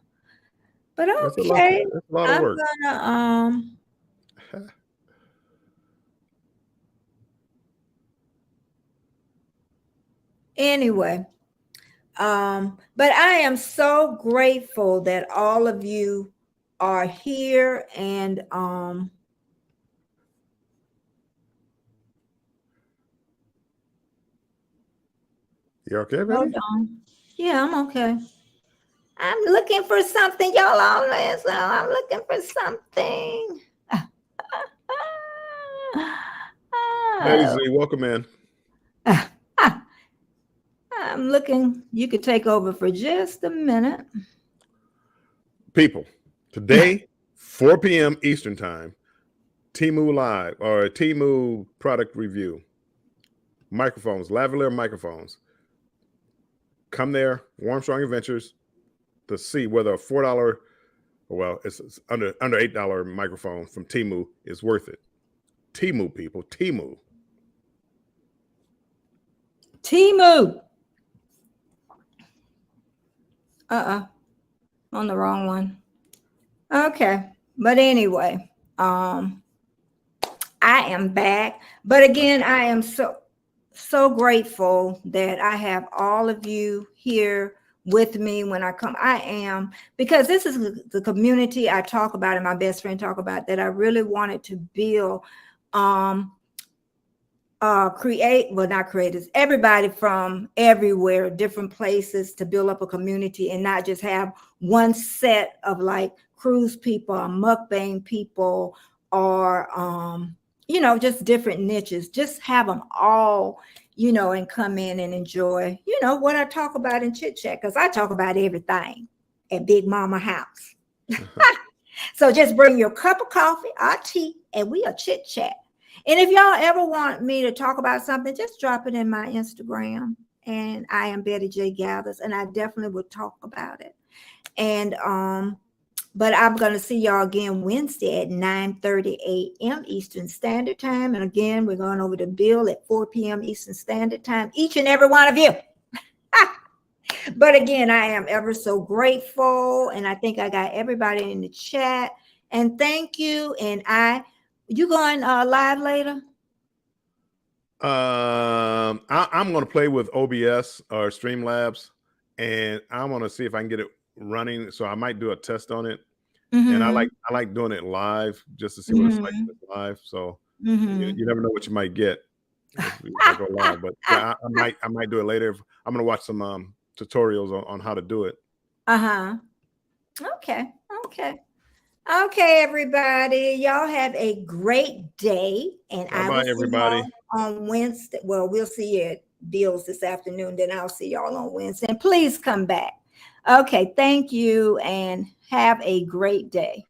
But That's a okay, lot of I'm work. gonna anyway. But I am so grateful that all of you are here and You okay, hold baby? on. Yeah, I'm okay. I'm looking for something, y'all always. I'm looking for something. Hey Oh. Z, welcome in. I'm looking. You could take over for just a minute. People, today, 4 p.m. Eastern time, Temu Live or Temu product review. Microphones, lavalier microphones. Come there, Warmstrong Adventures, to see whether a $4, well, it's under $8 microphone from Temu is worth it. Temu, people, Temu. Temu. On the wrong one. Okay. But anyway, I am back. But again, I am so so grateful that I have all of you here with me when I come. I am, because this is the community I talk about and my best friend talk about, that I really wanted to build. Um, Create, well, not creators, everybody from everywhere, different places, to build up a community and not just have one set of like cruise people or mukbang people or just different niches. Just have them all, and come in and enjoy, what I talk about in chit chat, because I talk about everything at Big Mama house. So just bring your cup of coffee or tea and we'll chit chat. And if y'all ever want me to talk about something, just drop it in my Instagram. And I am Betty J Gathers, and I definitely would talk about it. And but I'm gonna see y'all again Wednesday at 9:30 a.m. Eastern Standard Time. And again, we're going over the bill at 4 p.m. Eastern Standard Time, each and every one of you. But again, I am ever so grateful, and I think I got everybody in the chat. And thank you. And you going live later? I'm going to play with OBS or Streamlabs, and I'm going to see if I can get it running. So I might do a test on it. And I like doing it live just to see what it's like live. So you never know what you might get if I go live. But yeah, I might do it later. I'm going to watch some tutorials on how to do it. Okay. Okay, everybody. Y'all have a great day. And I will see everybody on Wednesday. Well, we'll see you at Bill's this afternoon. Then I'll see y'all on Wednesday. And please come back. Okay, thank you and have a great day.